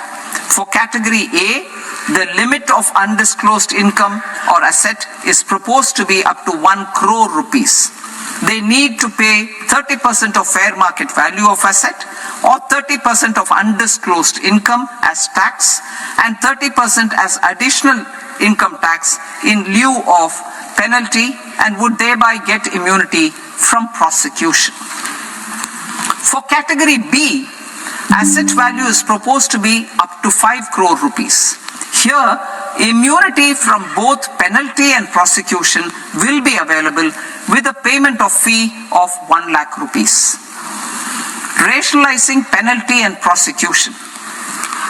For category A, the limit of undisclosed income or asset is proposed to be up to 1 crore rupees. They need to pay 30% of fair market value of asset or 30% of undisclosed income as tax and 30% as additional income tax in lieu of penalty, and would thereby get immunity from prosecution. For category B, asset value is proposed to be up to 5 crore rupees. Here, immunity from both penalty and prosecution will be available with a payment of fee of 1 lakh rupees. Rationalizing penalty and prosecution.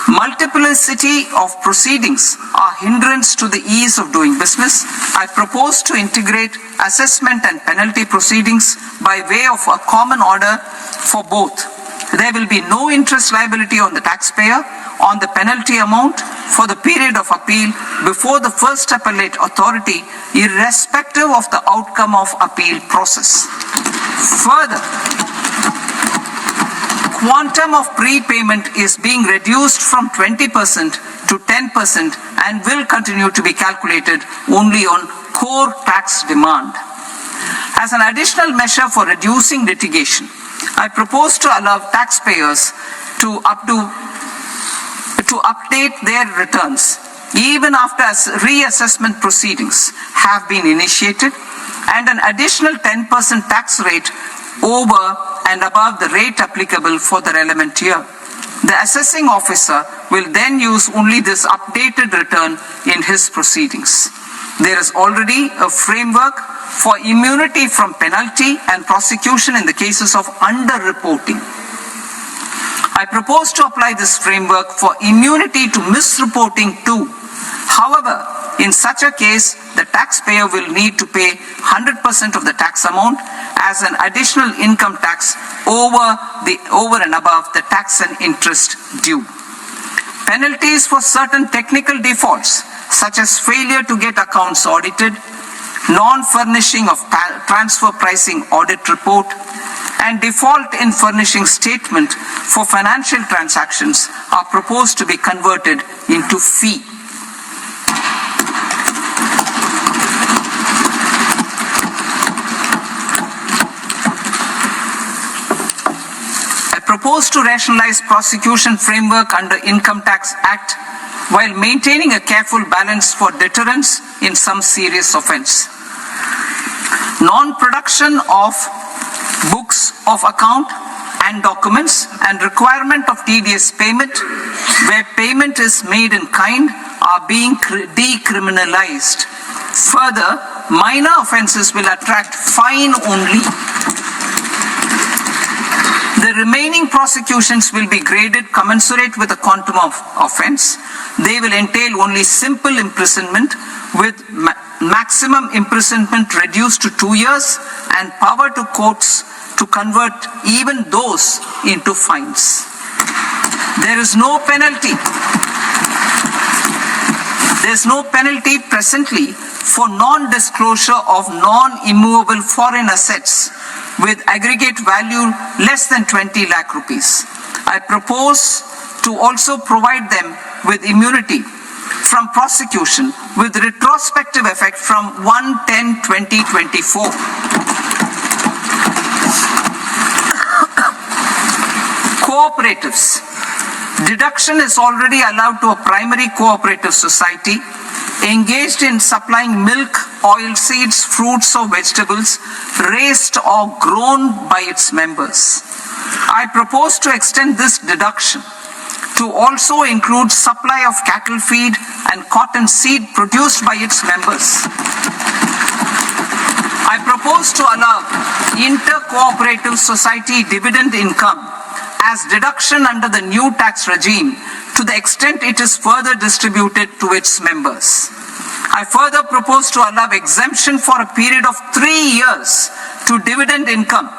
Multiplicity of proceedings are hindrance to the ease of doing business. I propose to integrate assessment and penalty proceedings by way of a common order for both. There will be no interest liability on the taxpayer on the penalty amount for the period of appeal before the first appellate authority, irrespective of the outcome of appeal process. Further, quantum of prepayment is being reduced from 20% to 10% and will continue to be calculated only on core tax demand. As an additional measure for reducing litigation, I propose to allow taxpayers to update their returns even after reassessment proceedings have been initiated, and an additional 10% tax rate over and above the rate applicable for the relevant year. The assessing officer will then use only this updated return in his proceedings. There is already a framework for immunity from penalty and prosecution in the cases of underreporting. I propose to apply this framework for immunity to misreporting too. However, in such a case, the taxpayer will need to pay 100% of the tax amount as an additional income tax over and above the tax and interest due. Penalties for certain technical defaults, such as failure to get accounts audited, non-furnishing of transfer pricing audit report, and default in furnishing statement for financial transactions, are proposed to be converted into fee. I propose to rationalize prosecution framework under Income Tax Act while maintaining a careful balance for deterrence in some serious offence. Non-production of books of account and documents and requirement of TDS payment where payment is made in kind are being decriminalized. Further, minor offences will attract fine only. The remaining prosecutions will be graded commensurate with the quantum of offence. They will entail only simple imprisonment with maximum imprisonment reduced to 2 years and power to courts to convert even those into fines. There is no penalty. There is no penalty presently for non-disclosure of non-immovable foreign assets with aggregate value less than 20 lakh rupees. I propose to also provide them with immunity from prosecution with retrospective effect from 1/10/2024. Cooperatives. Deduction is already allowed to a primary cooperative society engaged in supplying milk, oilseeds, fruits or vegetables raised or grown by its members. I propose to extend this deduction to also include supply of cattle feed and cotton seed produced by its members. I propose to allow inter-cooperative society dividend income as deduction under the new tax regime to the extent it is further distributed to its members. I further propose to allow exemption for a period of 3 years to dividend income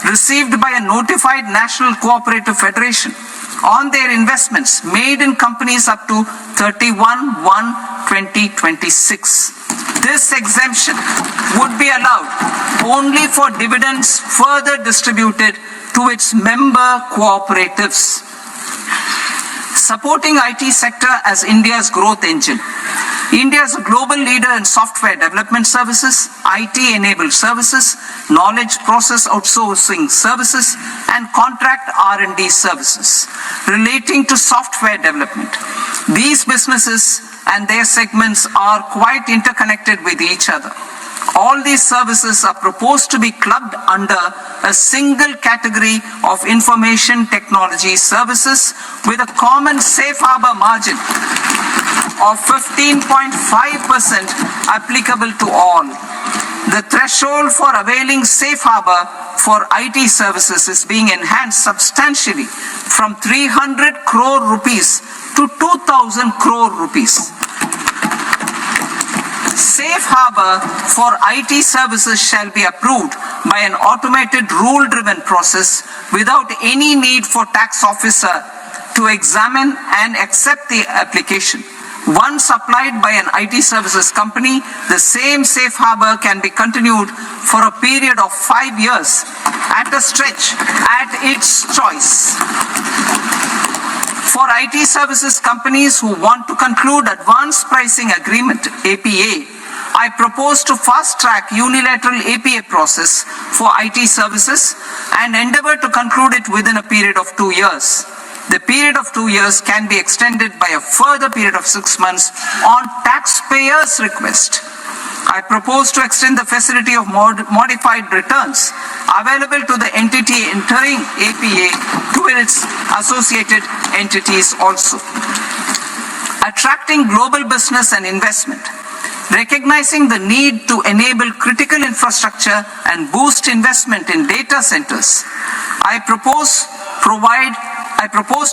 received by a notified national cooperative federation on their investments made in companies up to 31/1/2026. This exemption would be allowed only for dividends further distributed to its member cooperatives. Supporting IT sector as India's growth engine. India is a global leader in software development services, IT-enabled services, knowledge process outsourcing services, and contract R&D services relating to software development. These businesses and their segments are quite interconnected with each other. All these services are proposed to be clubbed under a single category of information technology services with a common safe harbor margin of 15.5% applicable to all. The threshold for availing safe harbor for IT services is being enhanced substantially from 300 crore rupees to to 2,000 crore rupees. Safe harbor for IT services shall be approved by an automated rule-driven process without any need for tax officer to examine and accept the application. Once applied by an IT services company, the same safe harbor can be continued for a period of 5 years at a stretch at its choice. For IT services companies who want to conclude advanced pricing agreement, APA, I propose to fast-track unilateral APA process for IT services and endeavor to conclude it within a period of 2 years. The period of 2 years can be extended by a further period of 6 months on taxpayers' request. I propose to extend the facility of modified returns available to the entity entering APA to its associated entities also. Attracting global business and investment. Recognizing the need to enable critical infrastructure and boost investment in data centers, I propose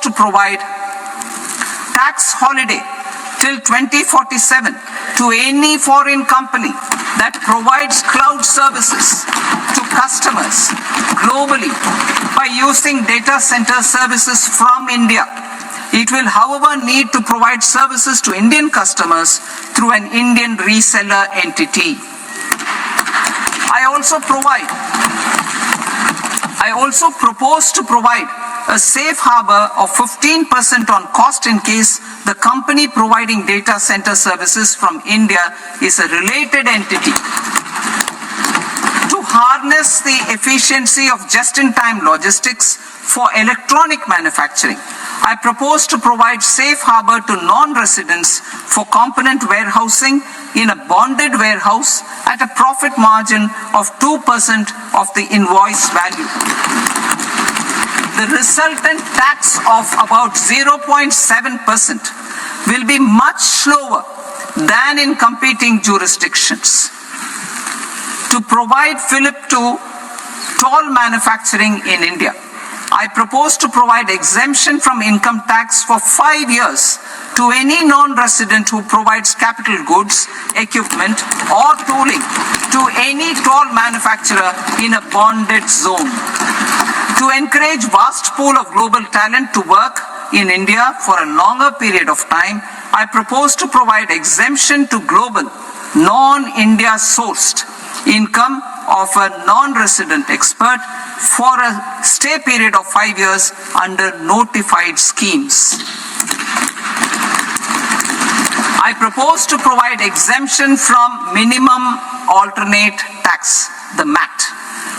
to provide tax holiday till 2047 to any foreign company that provides cloud services to customers globally by using data center services from India. It will, however, need to provide services to Indian customers through an Indian reseller entity. I also propose to provide a safe harbor of 15% on cost in case the company providing data center services from India is a related entity. To harness the efficiency of just-in-time logistics for electronic manufacturing, I propose to provide safe harbor to non-residents for component warehousing in a bonded warehouse at a profit margin of 2% of the invoice value. The resultant tax of about 0.7% will be much lower than in competing jurisdictions. To provide fillip to toll manufacturing in India, I propose to provide exemption from income tax for 5 years to any non-resident who provides capital goods, equipment, or tooling to any toll manufacturer in a bonded zone. To encourage vast pool of global talent to work in India for a longer period of time, I propose to provide exemption to global, non-India sourced income of a non-resident expert for a stay period of 5 years under notified schemes. I propose to provide exemption from minimum alternate tax, the MAT,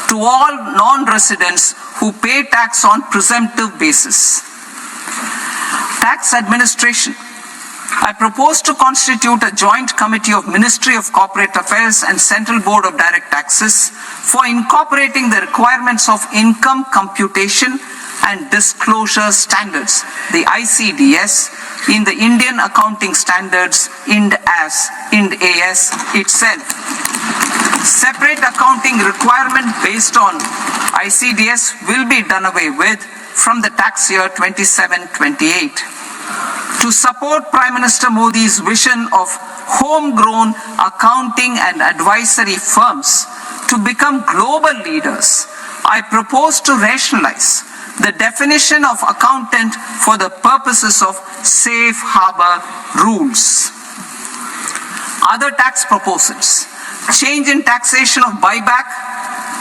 to all non-residents who pay tax on presumptive basis. Tax administration. I propose to constitute a joint committee of Ministry of Corporate Affairs and Central Board of Direct Taxes for incorporating the requirements of income computation and disclosure standards, the ICDS, in the Indian Accounting Standards, IND AS itself. Separate accounting requirement based on ICDS will be done away with from the tax year 27-28. To support Prime Minister Modi's vision of homegrown accounting and advisory firms to become global leaders, I propose to rationalize the definition of accountant for the purposes of safe harbor rules. Other tax proposals. Change in taxation of buyback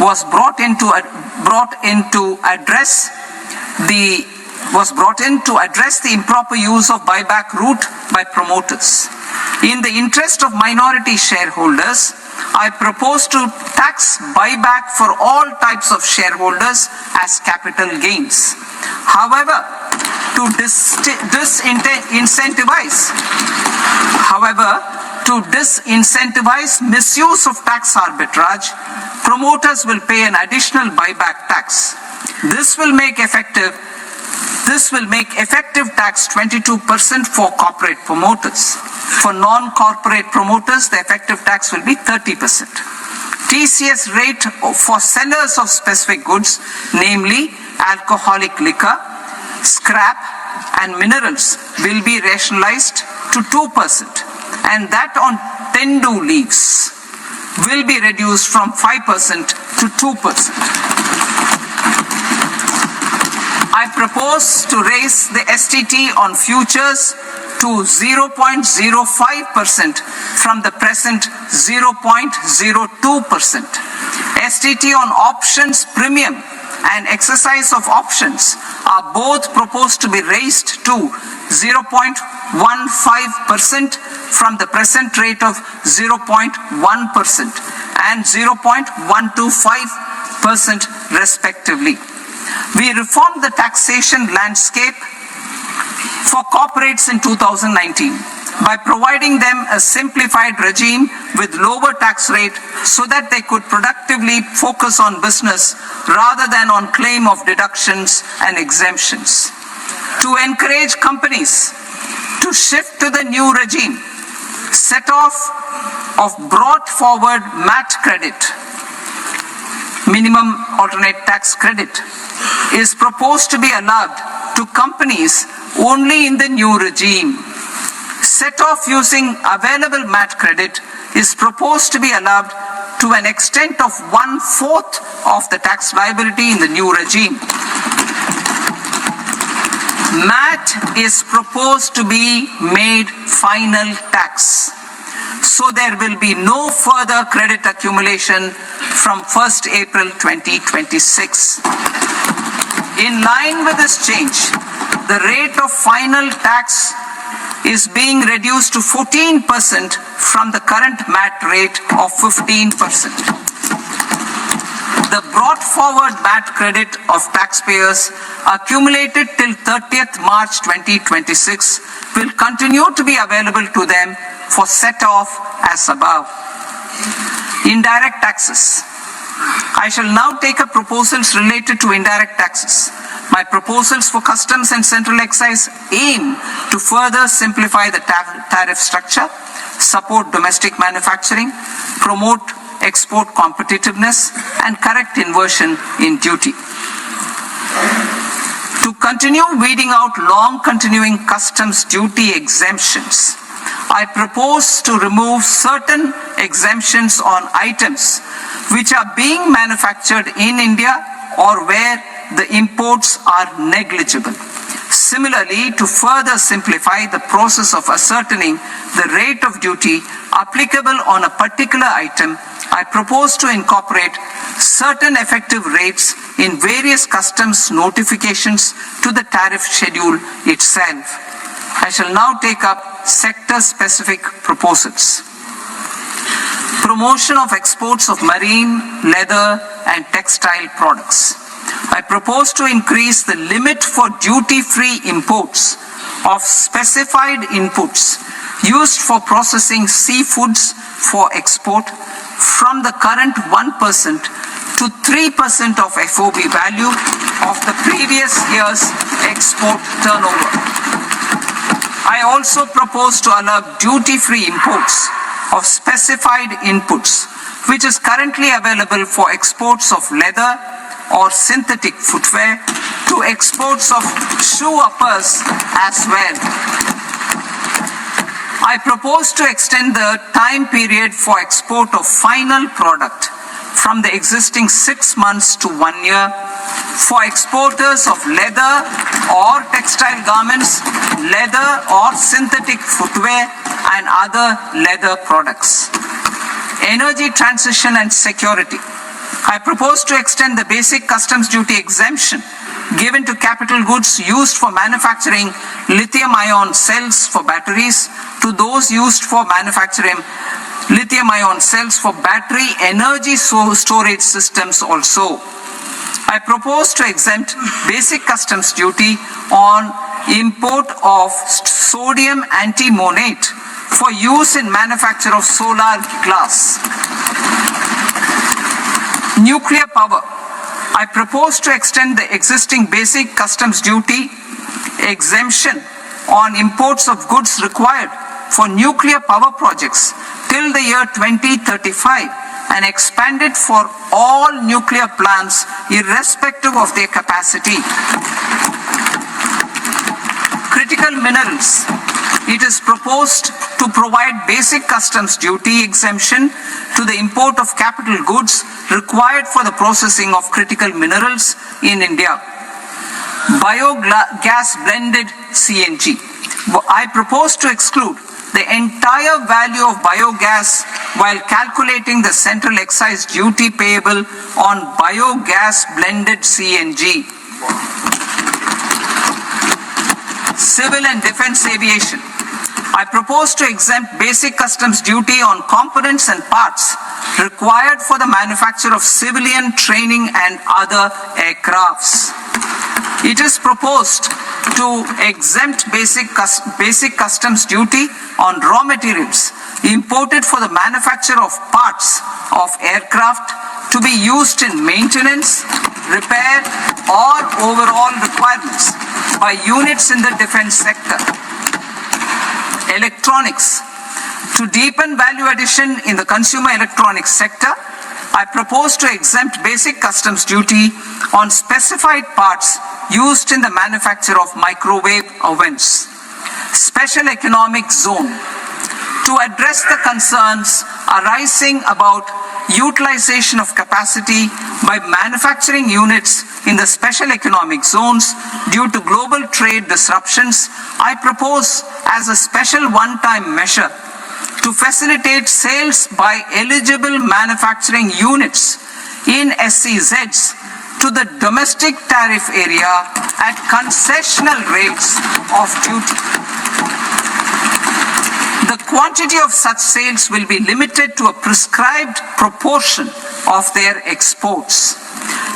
was brought in to address the improper use of buyback route by promoters. In the interest of minority shareholders, I propose to tax buyback for all types of shareholders as capital gains. However, to disincentivize misuse of tax arbitrage, promoters will pay an additional buyback tax. This will make effective tax 22% for corporate promoters. For non-corporate promoters, the effective tax will be 30%. TCS rate for sellers of specific goods, namely alcoholic liquor, scrap, and minerals will be rationalized to 2%, and that on tendu leaves will be reduced from 5% to 2%. I propose to raise the STT on futures to 0.05% from the present 0.02%. STT on options premium and exercise of options are both proposed to be raised to 0.15% from the present rate of 0.1% and 0.125% respectively. We reformed the taxation landscape for corporates in 2019 by providing them a simplified regime with lower tax rate so that they could productively focus on business rather than on claim of deductions and exemptions. To encourage companies to shift to the new regime, set off of brought forward MAT credit, minimum alternate tax credit, is proposed to be allowed to companies only in the new regime. Set off using available MAT credit is proposed to be allowed to an extent of 1/4 of the tax liability in the new regime. MAT is proposed to be made final tax, so there will be no further credit accumulation from 1st April 2026. In line with this change, the rate of final tax is being reduced to 14% from the current MAT rate of 15%. The brought forward MAT credit of taxpayers accumulated till 30th March 2026 will continue to be available to them for set off as above. Indirect taxes. I shall now take up proposals related to indirect taxes. My proposals for customs and central excise aim to further simplify the tariff structure, support domestic manufacturing, promote export competitiveness, and correct inversion in duty. To continue weeding out long continuing customs duty exemptions, I propose to remove certain exemptions on items which are being manufactured in India or where the imports are negligible. Similarly, to further simplify the process of ascertaining the rate of duty applicable on a particular item, I propose to incorporate certain effective rates in various customs notifications to the tariff schedule itself. I shall now take up sector-specific proposals. Promotion of exports of marine, leather, and textile products. I propose to increase the limit for duty-free imports of specified inputs used for processing seafoods for export from the current 1% to 3% of FOB value of the previous year's export turnover. I also propose to allow duty-free imports of specified inputs, which is currently available for exports of leather or synthetic footwear, to exports of shoe uppers as well. I propose to extend the time period for export of final product from the existing 6 months to 1 year for exporters of leather or textile garments, leather or synthetic footwear, and other leather products. Energy transition and security. I propose to extend the basic customs duty exemption given to capital goods used for manufacturing lithium-ion cells for batteries to those used for manufacturing lithium-ion cells for battery energy storage systems also. I propose to exempt basic customs duty on import of sodium antimonate for use in manufacture of solar glass. Nuclear power. I propose to extend the existing basic customs duty exemption on imports of goods required for nuclear power projects till the year 2035 and expand it for all nuclear plants irrespective of their capacity. minerals, it is proposed to provide basic customs duty exemption to the import of capital goods required for the processing of critical minerals in India. Biogas blended CNG. I propose to exclude the entire value of biogas while calculating the central excise duty payable on biogas blended CNG. Civil and defense aviation. I propose to exempt basic customs duty on components and parts required for the manufacture of civilian training and other aircrafts. It is proposed to exempt basic customs duty on raw materials imported for the manufacture of parts of aircraft to be used in maintenance, repair, or overall requirements by units in the defense sector. Electronics. To deepen value addition in the consumer electronics sector, I propose to exempt basic customs duty on specified parts used in the manufacture of microwave ovens. Special economic zone. To address the concerns arising about utilization of capacity by manufacturing units in the special economic zones due to global trade disruptions, I propose as a special one-time measure to facilitate sales by eligible manufacturing units in SEZs to the domestic tariff area at concessional rates of duty. The quantity of such sales will be limited to a prescribed proportion of their exports.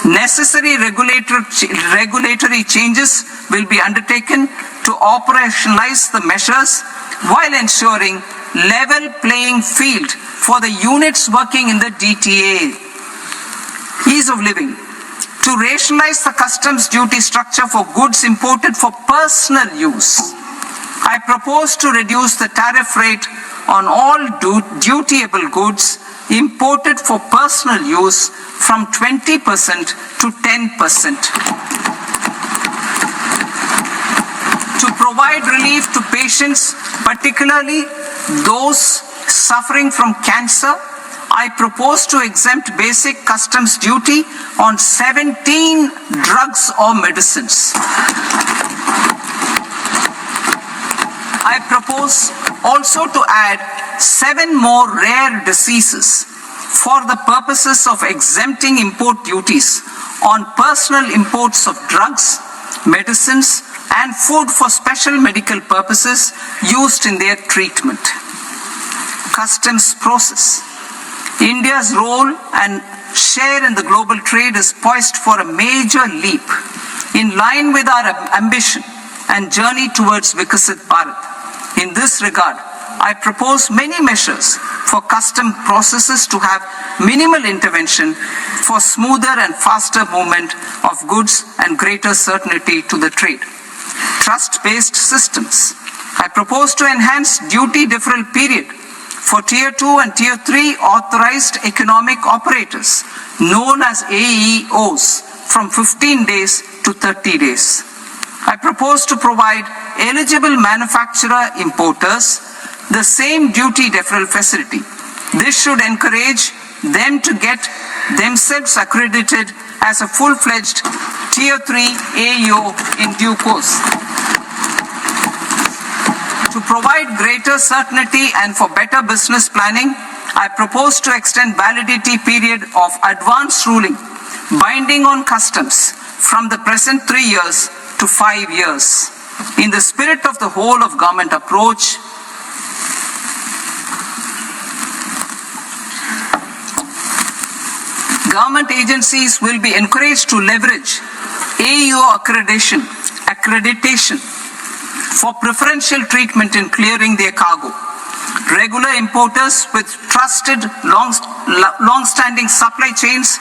Necessary regulatory changes will be undertaken to operationalize the measures while ensuring level playing field for the units working in the DTA. Ease of living. To rationalize the customs duty structure for goods imported for personal use, I propose to reduce the tariff rate on all dutiable goods imported for personal use from 20% to 10%. To provide relief to patients, particularly those suffering from cancer, I propose to exempt basic customs duty on 17 drugs or medicines. I propose also to add 7 more rare diseases for the purposes of exempting import duties on personal imports of drugs, medicines, and food for special medical purposes used in their treatment. Customs process. India's role and share in the global trade is poised for a major leap in line with our ambition and journey towards Vikasit Bharat. In this regard, I propose many measures for custom processes to have minimal intervention for smoother and faster movement of goods and greater certainty to the trade. Trust-based systems. I propose to enhance duty deferral period for Tier 2 and Tier 3 authorized economic operators, known as AEOs, from 15 days to 30 days. I propose to provide eligible manufacturer importers the same duty deferral facility. This should encourage them to get themselves accredited as a full-fledged Tier 3 AEO in due course. To provide greater certainty and for better business planning, I propose to extend validity period of advance ruling binding on customs from the present 3 years to 5 years. In the spirit of the whole of government approach, government agencies will be encouraged to leverage AEO accreditation for preferential treatment in clearing their cargo. Regular importers with trusted long-standing supply chains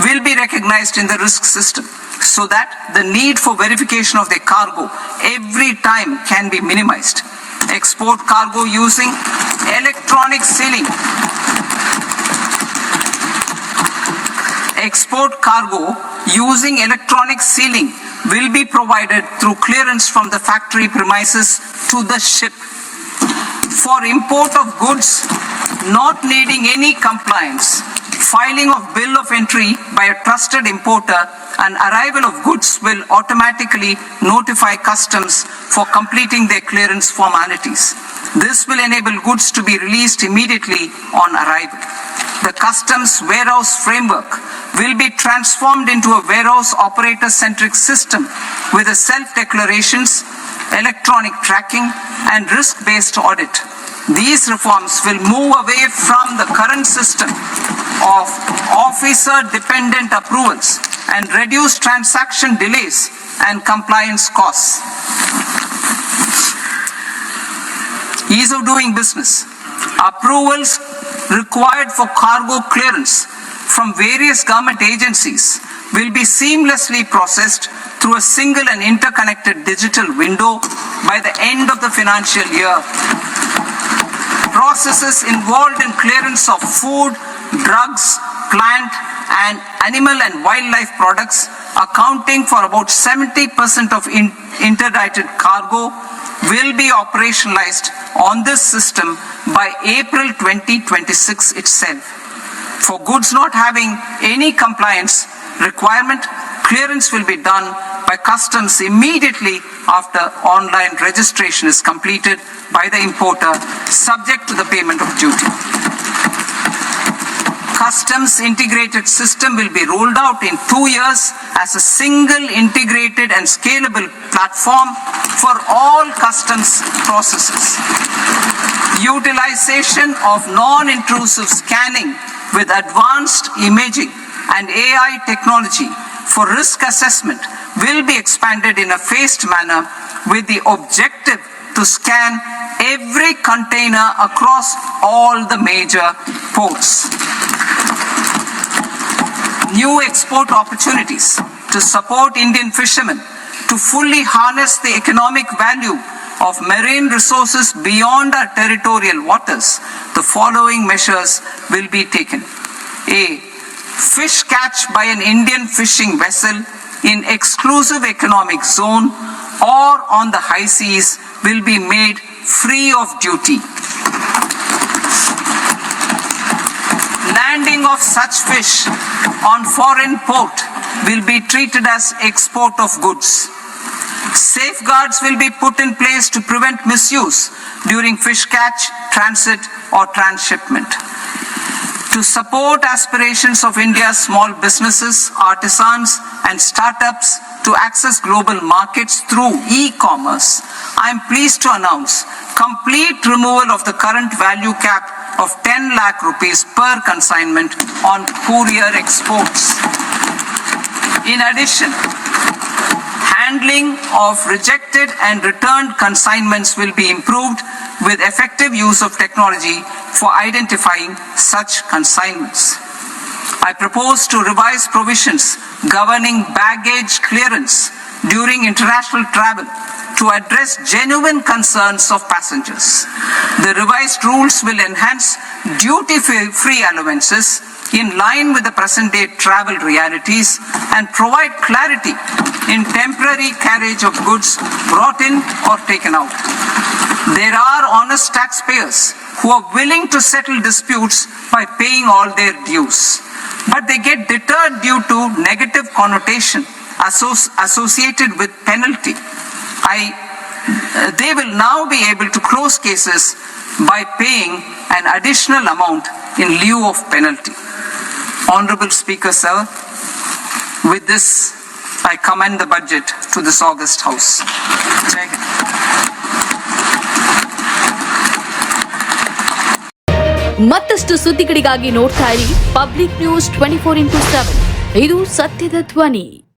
will be recognized in the risk system so that the need for verification of their cargo every time can be minimized. Export cargo using electronic sealing. export cargo using electronic sealing will be provided through clearance from the factory premises to the ship. For import of goods not needing any compliance, filing of bill of entry by a trusted importer and arrival of goods will automatically notify customs for completing their clearance formalities. This will enable goods to be released immediately on arrival. The customs warehouse framework will be transformed into a warehouse operator-centric system with a self-declarations, electronic tracking and risk-based audit. These reforms will move away from the current system of officer-dependent approvals and reduce transaction delays and compliance costs. Ease of doing business. Approvals required for cargo clearance from various government agencies will be seamlessly processed through a single and interconnected digital window by the end of the financial year. Processes involved in clearance of food, drugs, plant and animal and wildlife products, accounting for about 70% of interdicted cargo, will be operationalized on this system by April 2026 itself. For goods not having any compliance requirement, clearance will be done by customs immediately after online registration is completed by the importer, subject to the payment of duty. Customs integrated system will be rolled out in 2 years as a single integrated and scalable platform for all customs processes. Utilization of non-intrusive scanning with advanced imaging and AI technology for risk assessment will be expanded in a phased manner with the objective to scan every container across all the major ports. New export opportunities to support Indian fishermen to fully harness the economic value of marine resources beyond our territorial waters. The following measures will be taken. A. Fish catch by an Indian fishing vessel in exclusive economic zone or on the high seas will be made free of duty. Landing of such fish on foreign port will be treated as export of goods. Safeguards will be put in place to prevent misuse during fish catch, transit or transshipment. To support aspirations of India's small businesses, artisans and startups to access global markets through e-commerce, I am pleased to announce complete removal of the current value cap of 10 lakh rupees per consignment on courier exports. In addition, handling of rejected and returned consignments will be improved with effective use of technology for identifying such consignments. I propose to revise provisions governing baggage clearance during international travel to address genuine concerns of passengers. The revised rules will enhance duty-free allowances in line with the present-day travel realities and provide clarity in temporary carriage of goods brought in or taken out. There are honest taxpayers who are willing to settle disputes by paying all their dues, but they get deterred due to negative connotation associated with penalty. They will now be able to close cases by paying an additional amount in lieu of penalty. Honorable Speaker, sir, with this I commend the budget to this august House. Jai Hind. ಮತ್ತಷ್ಟು ಸುದ್ದಿಗಳಿಗಾಗಿ ನೋಡ್ತಾ ಇರಿ public news 24x7. ಇದು ಸತ್ಯದ ಧ್ವನಿ.